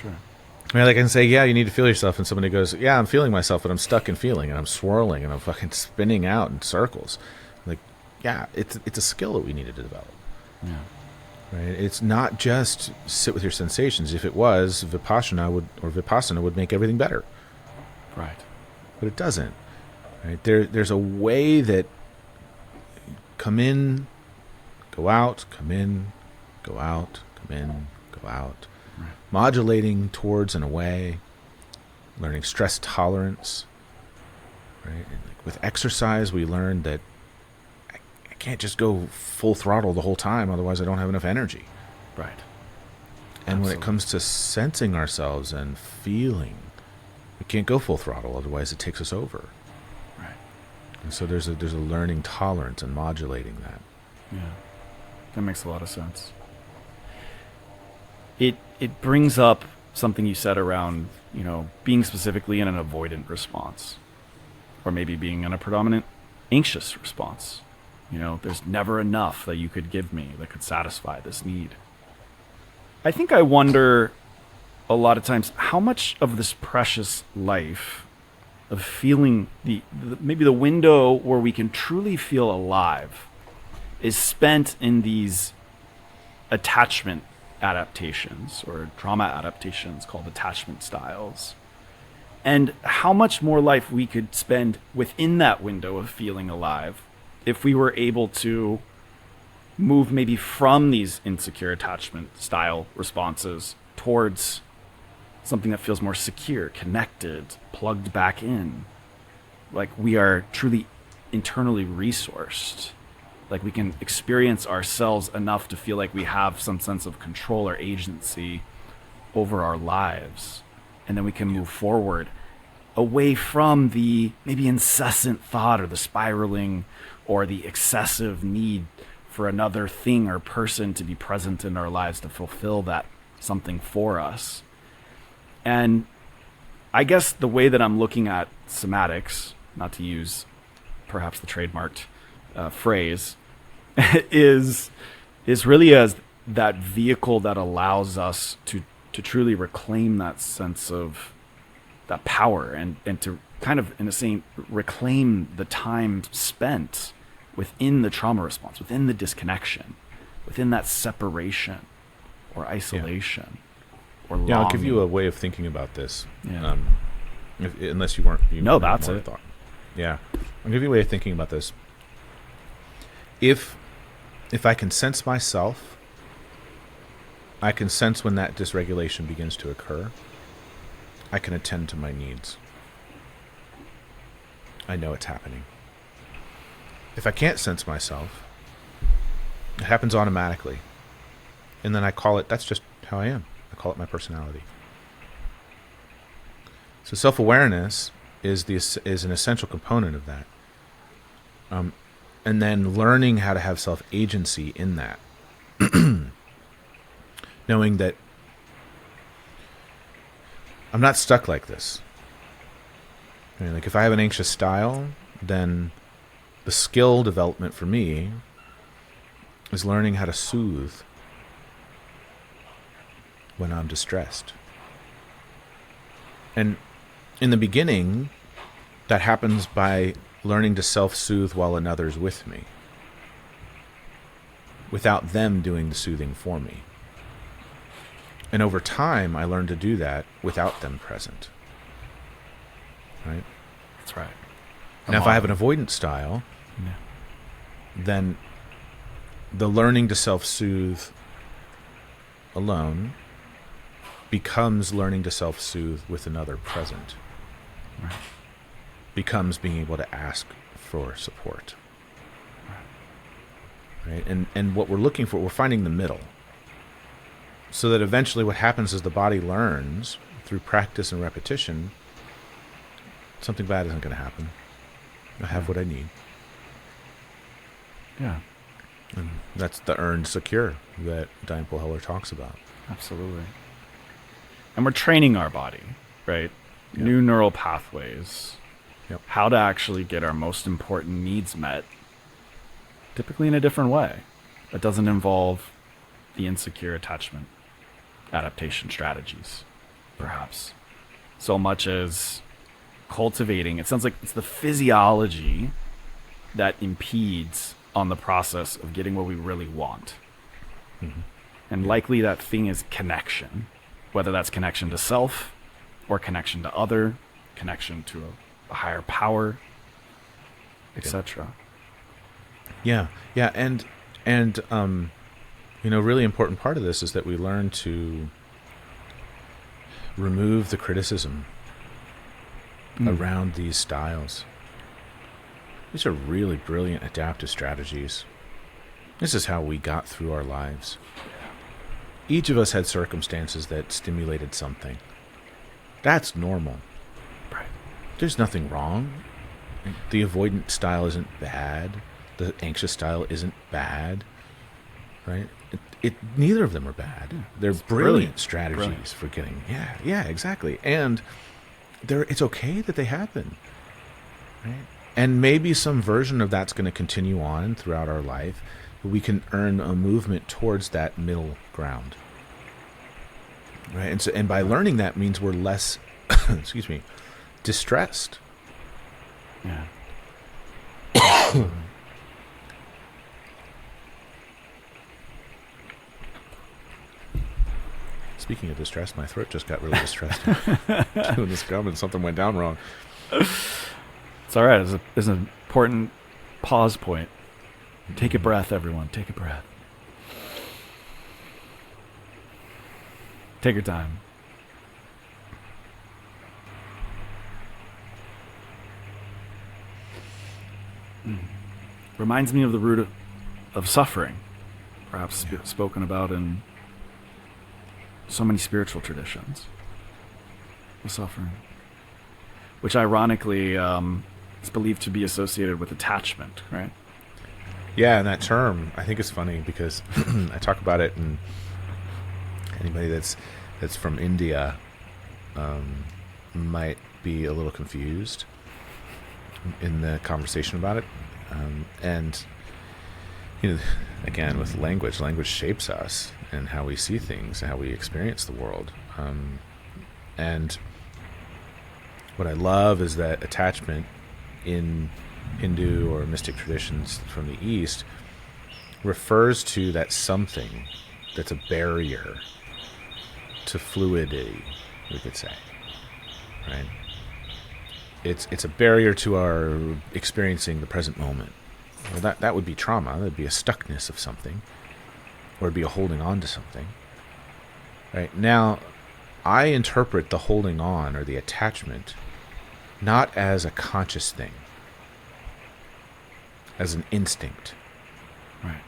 Sure. I mean, like I can say, yeah, you need to feel yourself, and somebody goes, yeah, I'm feeling myself, but I'm stuck in feeling, and I'm swirling, and I'm fucking spinning out in circles. Like, yeah, it's a skill that we needed to develop. Yeah. Right? It's not just sit with your sensations. If it was, Vipassana would make everything better. Right. But it doesn't. Right? There's a way that come in, go out, come in, go out, come in, go out. Right. Modulating towards and away, learning stress tolerance. Right? And like with exercise, we learned that I can't just go full throttle the whole time, otherwise I don't have enough energy. Right. And when Absolutely. it comes to sensing ourselves and feeling, we can't go full throttle, otherwise it takes us over. Right. And so there's a learning tolerance and modulating that. Yeah. That makes a lot of sense. It brings up something you said around, being specifically in an avoidant response, or maybe being in a predominant anxious response. There's never enough that you could give me that could satisfy this need. I think I wonder a lot of times how much of this precious life of feeling maybe the window where we can truly feel alive is spent in these attachment adaptations or trauma adaptations called attachment styles, and how much more life we could spend within that window of feeling alive if we were able to move maybe from these insecure attachment style responses towards something that feels more secure, connected, plugged back in, like we are truly internally resourced, like we can experience ourselves enough to feel like we have some sense of control or agency over our lives, and then we can move forward away from the maybe incessant thought or the spiraling or the excessive need for another thing or person to be present in our lives to fulfill that something for us. And I guess the way that I'm looking at somatics, not to use perhaps the trademarked phrase, is really as that vehicle that allows us to truly reclaim that sense of that power and to kind of, in a sense, reclaim the time spent within the trauma response, within the disconnection, within that separation or isolation. Or yeah, I'll give you a way of thinking about this. Yeah. Unless you weren't. No, that's it. Thought. Yeah, I'll give you a way of thinking about this. If I can sense myself, I can sense when that dysregulation begins to occur. I can attend to my needs. I know it's happening. If I can't sense myself, it happens automatically. And then I call it, that's just how I am. I call it my personality. So self-awareness is an essential component of that. And then learning how to have self-agency in that. Knowing that I'm not stuck like this. I mean, like if I have an anxious style, then the skill development for me is learning how to soothe when I'm distressed. And in the beginning, that happens by learning to self-soothe while another's with me, without them doing the soothing for me. And over time, I learned to do that without them present. Right? That's right. Now, if I have an avoidant style, then the learning to self-soothe alone becomes learning to self-soothe with another present. Right. Becomes being able to ask for support. Right? And what we're looking for, we're finding the middle. So that eventually what happens is the body learns through practice and repetition, something bad isn't going to happen. I have what I need. Yeah. And that's the earned secure that Diane Poheller talks about. Absolutely. And we're training our body, right? Yep. New neural pathways. Yep. How to actually get our most important needs met, typically in a different way. That doesn't involve the insecure attachment adaptation strategies, perhaps, so much as cultivating. It sounds like it's the physiology that impedes on the process of getting what we really want. Mm-hmm. And likely that thing is connection, whether that's connection to self or connection to other, connection to a higher power, etc. Yeah. And really important part of this is that we learn to remove the criticism around these styles. These are really brilliant adaptive strategies. This is how we got through our lives. Each of us had circumstances that stimulated something. That's normal. Right. There's nothing wrong. The avoidant style isn't bad. The anxious style isn't bad. right? Neither of them are bad. Yeah. They're It's brilliant strategies Brilliant. for getting, yeah, exactly. And it's okay that they happen, right? And maybe some version of that's going to continue on throughout our life, but we can earn a movement towards that middle ground, right? And by learning that means we're less, excuse me, distressed. Yeah. Speaking of distress, my throat just got really distressed. Doing this gum and something went down wrong. It's all right. It's an important pause point. Take a breath, everyone. Take a breath. Take your time. Reminds me of the root of suffering, perhaps spoken about in so many spiritual traditions. The suffering, which ironically is believed to be associated with attachment, right? Yeah, and that term, I think it's funny because I talk about it, and anybody that's from India might be a little confused in the conversation about it. And, you know, again, with language shapes us and how we see things and how we experience the world. And what I love is that attachment in Hindu or mystic traditions from the East refers to that something that's a barrier to fluidity, we could say, right? It's a barrier to our experiencing the present moment. Well, that would be trauma. That would be a stuckness of something, or it'd be a holding on to something. Right now, I interpret the holding on or the attachment not as a conscious thing, as an instinct. Right.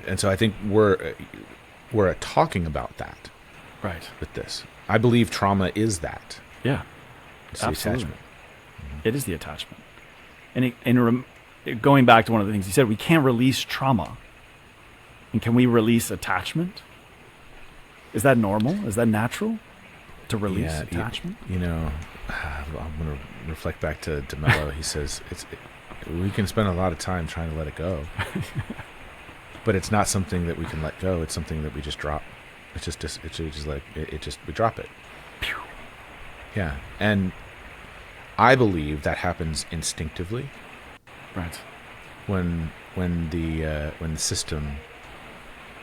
And so I think we're talking about that. Right. With this, I believe trauma is that. Yeah. It's the Absolutely. attachment. It is the attachment. And going back to one of the things you said, we can't release trauma. And can we release attachment? Is that normal? Is that natural to release attachment? I'm going to reflect back to DeMello. He says we can spend a lot of time trying to let it go, but it's not something that we can let go. It's something that we just drop. It's just we drop it. Pew. Yeah, and I believe that happens instinctively. Right. When the system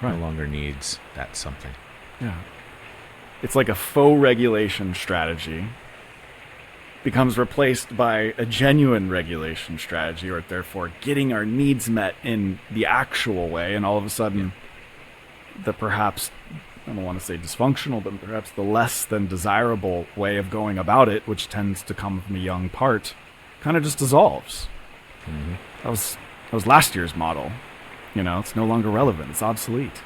Right. no longer needs that something. Yeah. It's like a faux regulation strategy becomes replaced by a genuine regulation strategy, or therefore getting our needs met in the actual way, and all of a sudden the perhaps, I don't want to say dysfunctional, but perhaps the less than desirable way of going about it, which tends to come from a young part, kind of just dissolves. Mm-hmm. That was last year's model. It's no longer relevant. It's obsolete.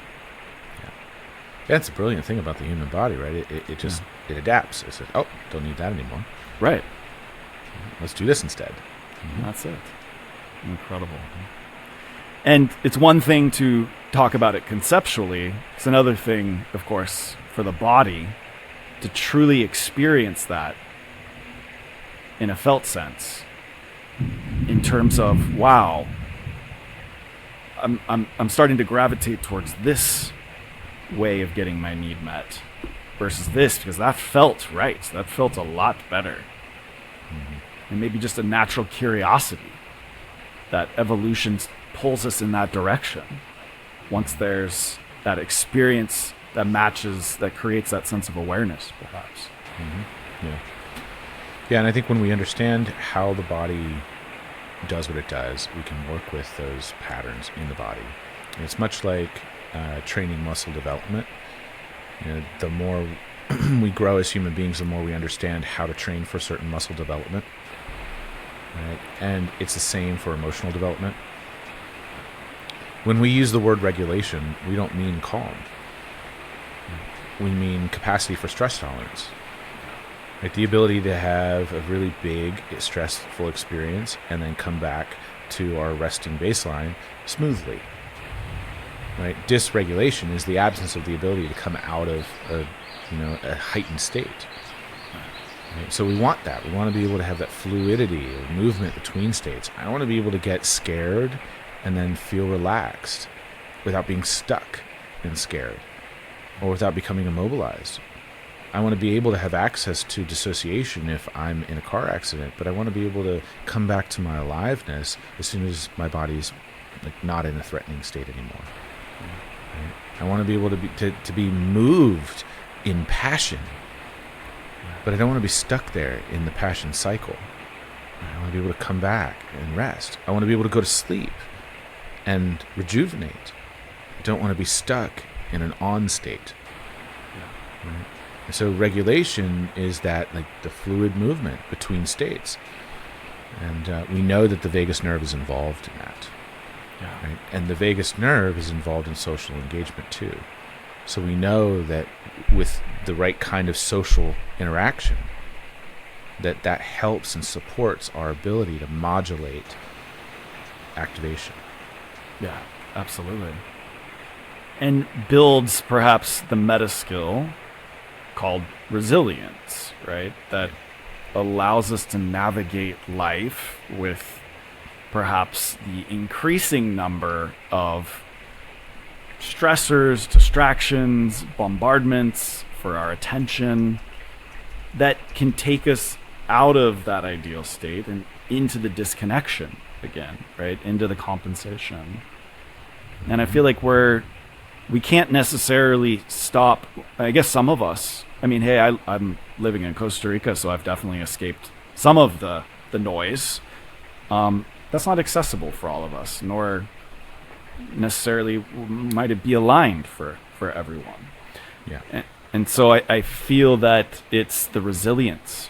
Yeah, that's a brilliant thing about the human body, right? It just it adapts. It says, "Oh, don't need that anymore. Right. Let's do this instead." Mm-hmm. That's it. Incredible. And it's one thing to talk about it conceptually. It's another thing, of course, for the body to truly experience that in a felt sense, in terms of, wow, I'm starting to gravitate towards this way of getting my need met versus this, because that felt right. That felt a lot better. Mm-hmm. And maybe just a natural curiosity that evolution pulls us in that direction. Once there's that experience that matches, that creates that sense of awareness, perhaps. Mm-hmm. Yeah, and I think when we understand how the body does what it does, we can work with those patterns in the body. And it's much like training muscle development. The more we grow as human beings, the more we understand how to train for certain muscle development. Right? And it's the same for emotional development. When we use the word regulation, we don't mean calm. We mean capacity for stress tolerance. Right? The ability to have a really big, stressful experience and then come back to our resting baseline smoothly. right? Dysregulation is the absence of the ability to come out of a heightened state. Right? So we want that. We want to be able to have that fluidity or movement between states. I want to be able to get scared and then feel relaxed without being stuck and scared or without becoming immobilized. I want to be able to have access to dissociation if I'm in a car accident, but I want to be able to come back to my aliveness as soon as my body's like not in a threatening state anymore. Right? I want to be able to be moved in passion, but I don't want to be stuck there in the passion cycle. I want to be able to come back and rest. I want to be able to go to sleep and rejuvenate. I don't want to be stuck in an on state. Right? So regulation is that, like, the fluid movement between states. And we know that the vagus nerve is involved in that. Yeah. Right? And the vagus nerve is involved in social engagement too. So we know that with the right kind of social interaction, that helps and supports our ability to modulate activation. Yeah, absolutely. And builds perhaps the meta skill called resilience, right? That allows us to navigate life with perhaps the increasing number of stressors, distractions, bombardments for our attention that can take us out of that ideal state and into the disconnection again, right? Into the compensation. And I feel like we can't necessarily stop. I guess some of us, I mean, hey, I'm living in Costa Rica, so I've definitely escaped some of the noise. That's not accessible for all of us, nor necessarily might it be aligned for everyone. Yeah. And so I feel that it's the resilience,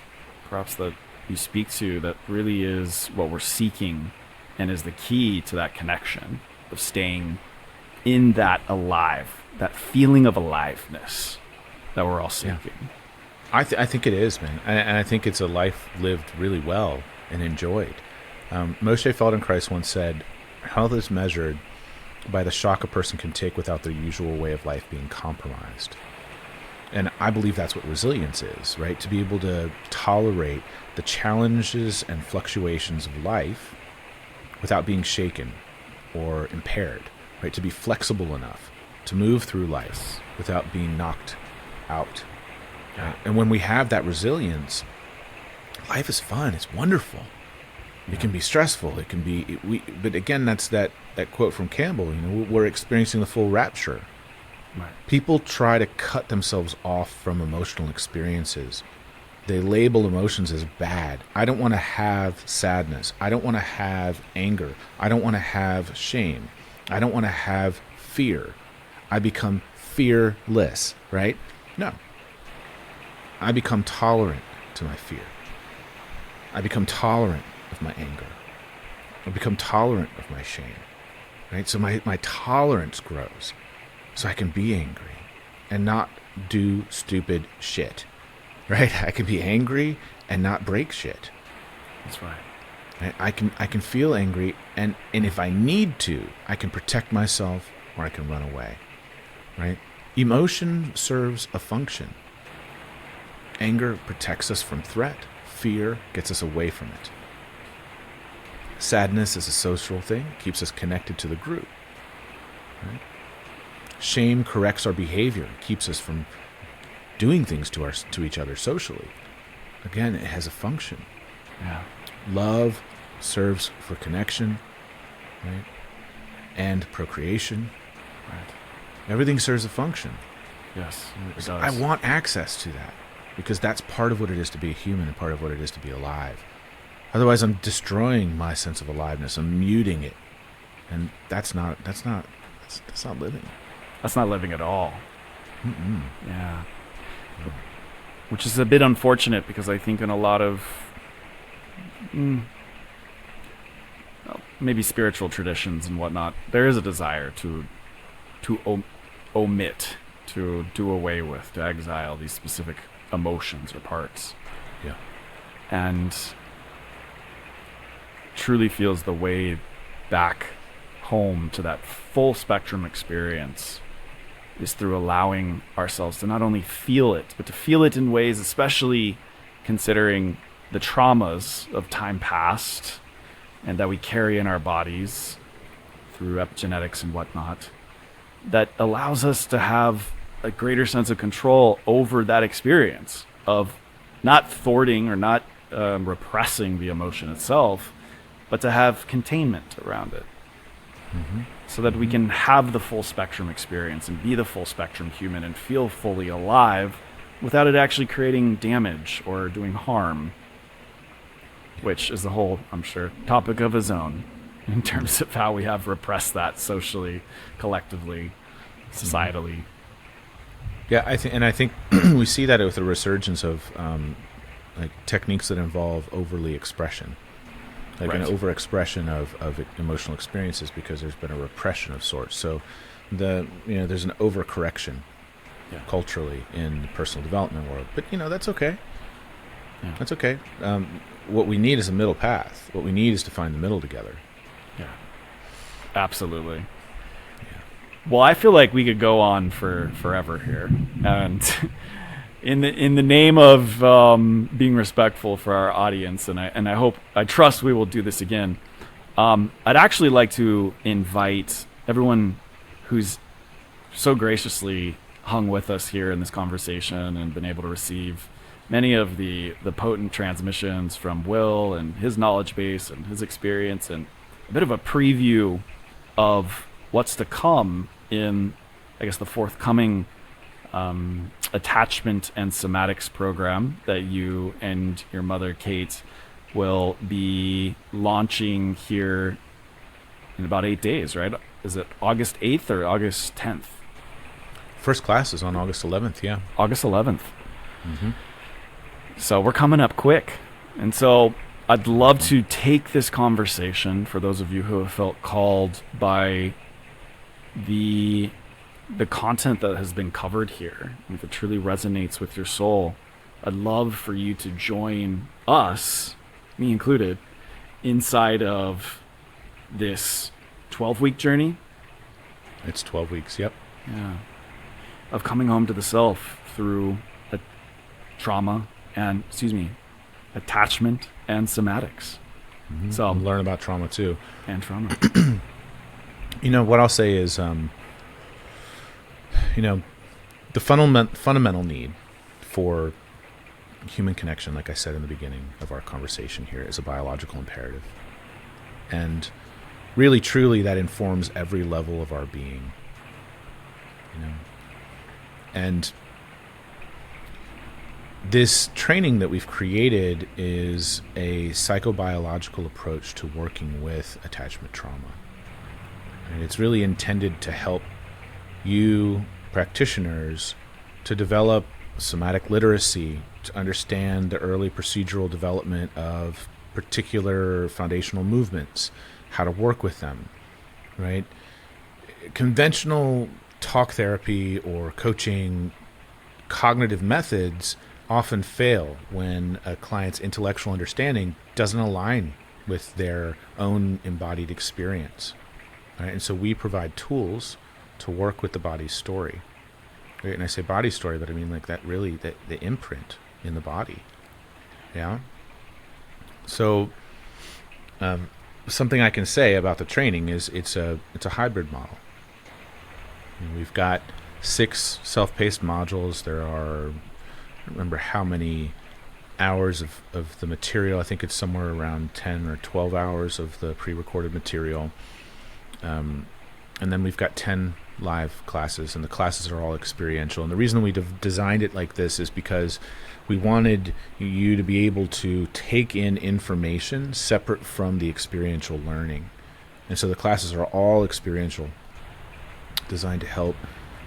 perhaps, that you speak to that really is what we're seeking and is the key to that connection of staying in that alive, that feeling of aliveness that we're all seeking. Yeah. I think it is, man. And I think it's a life lived really well and enjoyed. Moshe Feldenkrais once said, health is measured by the shock a person can take without their usual way of life being compromised. And I believe that's what resilience is, right? To be able to tolerate the challenges and fluctuations of life without being shaken or impaired, right? To be flexible enough to move through life without being knocked out. Yeah. Right? And when we have that resilience, life is fun. It's wonderful. It can be stressful. It can be, but again, that's that quote from Campbell, we're experiencing the full rapture. Right. People try to cut themselves off from emotional experiences. They label emotions as bad. I don't want to have sadness. I don't want to have anger. I don't want to have shame. I don't want to have fear. I become fearless, right? No. I become tolerant to my fear. I become tolerant of my anger. I become tolerant of my shame, right? So my tolerance grows so I can be angry and not do stupid shit, right? I can be angry and not break shit. That's right. I can feel angry, and if I need to, I can protect myself or I can run away, right? Emotion serves a function. Anger protects us from threat. Fear gets us away from it. Sadness is a social thing, keeps us connected to the group. Right? Shame corrects our behavior, keeps us from doing things to each other socially. Again, it has a function. Yeah. Love serves for connection, right? And procreation. Right. Everything serves a function. Yes, it does. I want access to that because that's part of what it is to be a human and part of what it is to be alive. Otherwise, I'm destroying my sense of aliveness. I'm muting it, and that's not living. That's not living at all. Mm-mm. Yeah. Which is a bit unfortunate because I think in a lot of maybe spiritual traditions and whatnot, there is a desire to omit, to do away with, to exile these specific emotions or parts. Yeah. And truly feels the way back home to that full spectrum experience is through allowing ourselves to not only feel it, but to feel it in ways, especially considering the traumas of time past and that we carry in our bodies through epigenetics and whatnot, that allows us to have a greater sense of control over that experience of not thwarting or not repressing the emotion itself, but to have containment around it. So that we can have the full spectrum experience and be the full spectrum human and feel fully alive without it actually creating damage or doing harm, which is a whole, I'm sure, topic of its own in terms of how we have repressed that socially, collectively, societally. Yeah, I think we see that with a resurgence of like techniques that involve overly expression, like an overexpression of emotional experiences because there's been a repression of sorts. So there's an overcorrection culturally in the personal development world, but that's okay. Yeah. That's okay. What we need is a middle path. What we need is to find the middle together. Yeah, absolutely. Yeah. Well, I feel like we could go on for forever here, and in the name of being respectful for our audience, and I trust we will do this again. I'd actually like to invite everyone who's so graciously hung with us here in this conversation and been able to receive many of the potent transmissions from Will and his knowledge base and his experience, and a bit of a preview of what's to come in, I guess, the forthcoming attachment and somatics program that you and your mother, Kate, will be launching here in about 8 days, right? Is it August 8th or August 10th? First class is on August 11th, yeah. August 11th. So we're coming up quick. And so I'd love to take this conversation, for those of you who have felt called by the content that has been covered here, if it truly resonates with your soul, I'd love for you to join us, me included, inside of this 12-week journey. It's 12 weeks, yep. Yeah. Of coming home to the self through trauma and, attachment and somatics. So and learn about trauma too. And trauma. What I'll say is, the fundamental need for human connection, like I said in the beginning of our conversation here, is a biological imperative. And really, truly, that informs every level of our being. And this training that we've created is a psychobiological approach to working with attachment trauma. And it's really intended to help you practitioners to develop somatic literacy, to understand the early procedural development of particular foundational movements, how to work with them, right? Conventional talk therapy or coaching cognitive methods often fail when a client's intellectual understanding doesn't align with their own embodied experience, right? And so we provide tools to work with the body's story, right? And I say body story, but I mean like that really, the imprint in the body. Yeah. So something I can say about the training is it's a hybrid model. And we've got 6 self-paced modules. There are, I don't remember how many hours of the material. I think it's somewhere around 10 or 12 hours of the pre-recorded material. And then we've got 10 live classes, and the classes are all experiential. And the reason we designed it like this is because we wanted you to be able to take in information separate from the experiential learning. And so the classes are all experiential, designed to help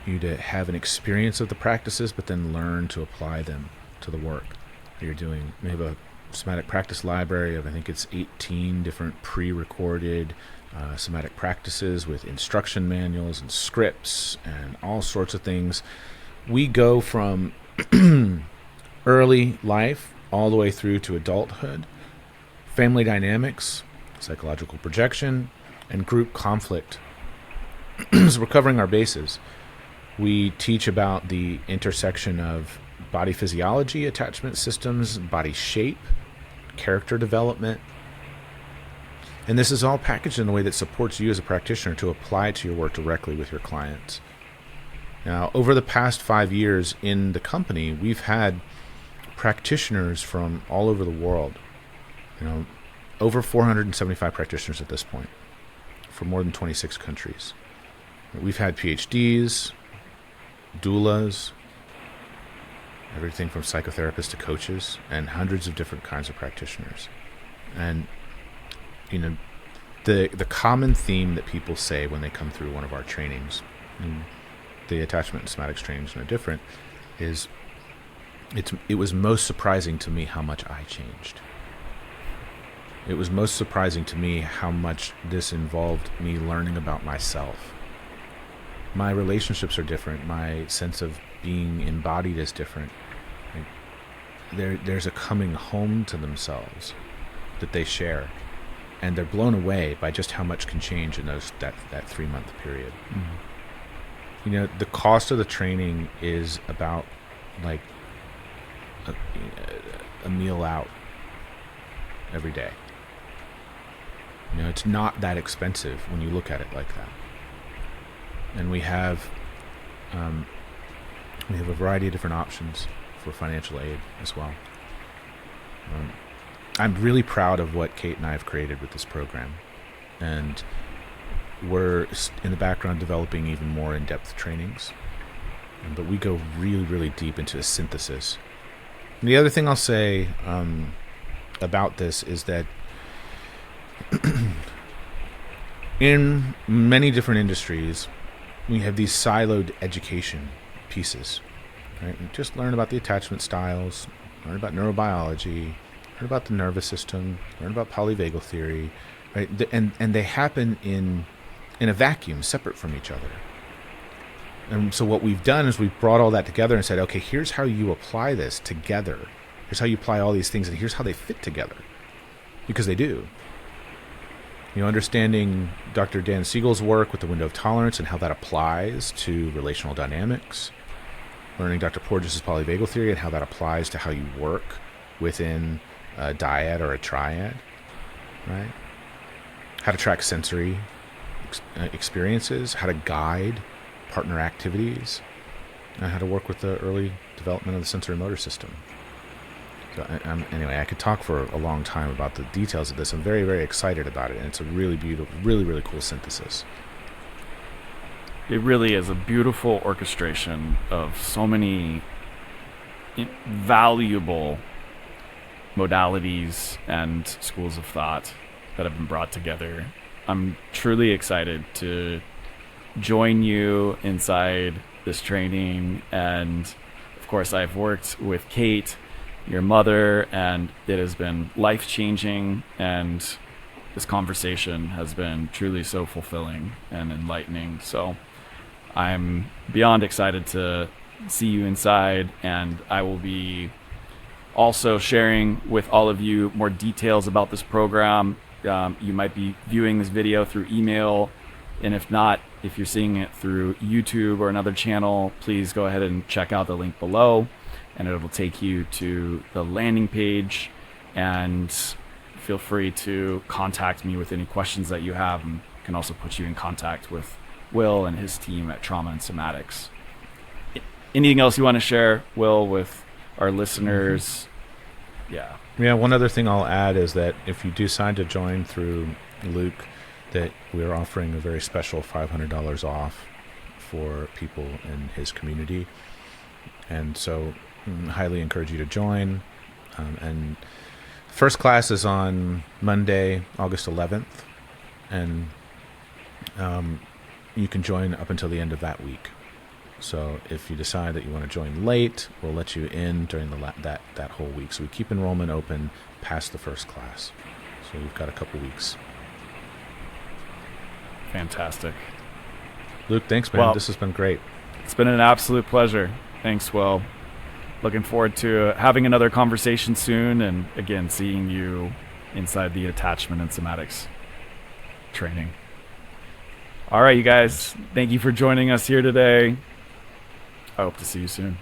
you to have an experience of the practices, but then learn to apply them to the work that you're doing. We have a somatic practice library of, I think it's 18 different pre-recorded somatic practices with instruction manuals and scripts and all sorts of things. We go from early life all the way through to adulthood, family dynamics, psychological projection, and group conflict. So we're covering our bases. We teach about the intersection of body physiology, attachment systems, body shape, character development. And this is all packaged in a way that supports you as a practitioner to apply to your work directly with your clients. Now, over the past 5 years in the company, we've had practitioners from all over the world. Over 475 practitioners at this point, from more than 26 countries. We've had PhDs, doulas, everything from psychotherapists to coaches, and hundreds of different kinds of practitioners. And the common theme that people say when they come through one of our trainings, and the attachment and somatics trainings are different, is it was most surprising to me how much I changed. It was most surprising to me how much this involved me learning about myself. My relationships are different. My sense of being embodied is different. There's a coming home to themselves that they share, and they're blown away by just how much can change in that 3-month period. Mm-hmm. The cost of the training is about like a meal out every day. It's not that expensive when you look at it like that. And we have a variety of different options for financial aid as well. I'm really proud of what Kate and I have created with this program, and we're in the background developing even more in-depth trainings, but we go really, really deep into a synthesis. And the other thing I'll say about this is that in many different industries, we have these siloed education pieces, right? We just learn about the attachment styles, learn about neurobiology, learn about the nervous system, learn about polyvagal theory, right? And they happen in a vacuum, separate from each other. And so what we've done is we've brought all that together and said, okay, here's how you apply this together. Here's how you apply all these things, and here's how they fit together, because they do. Understanding Dr. Dan Siegel's work with the window of tolerance and how that applies to relational dynamics. Learning Dr. Porges' polyvagal theory and how that applies to how you work within a dyad or a triad, right? How to track sensory experiences, how to guide partner activities, and how to work with the early development of the sensory motor system. So anyway, I could talk for a long time about the details of this. I'm very, very excited about it, and it's a really beautiful, really, really cool synthesis. It really is a beautiful orchestration of so many valuable modalities and schools of thought that have been brought together. I'm truly excited to join you inside this training, and of course I've worked with Kate, your mother, and it has been life-changing, and this conversation has been truly so fulfilling and enlightening. So I'm beyond excited to see you inside, and I will be also sharing with all of you more details about this program. You might be viewing this video through email, and if not, if you're seeing it through YouTube or another channel, please go ahead and check out the link below, and it will take you to the landing page, and feel free to contact me with any questions that you have, and can also put you in contact with Will and his team at Trauma and Somatics. Anything else you want to share, Will, with our listeners? Mm-hmm. Yeah, one other thing I'll add is that if you decide to join through Luke, that we're offering a very special $500 off for people in his community. And so highly encourage you to join. And first class is on Monday, August 11th. And you can join up until the end of that week. So if you decide that you want to join late, we'll let you in during that whole week. So we keep enrollment open past the first class. So you've got a couple weeks. Fantastic. Luke, thanks, man. This has been great. It's been an absolute pleasure. Thanks, Will. Looking forward to having another conversation soon, and again, seeing you inside the attachment and somatics training. All right, you guys. Thank you for joining us here today. I hope to see you soon.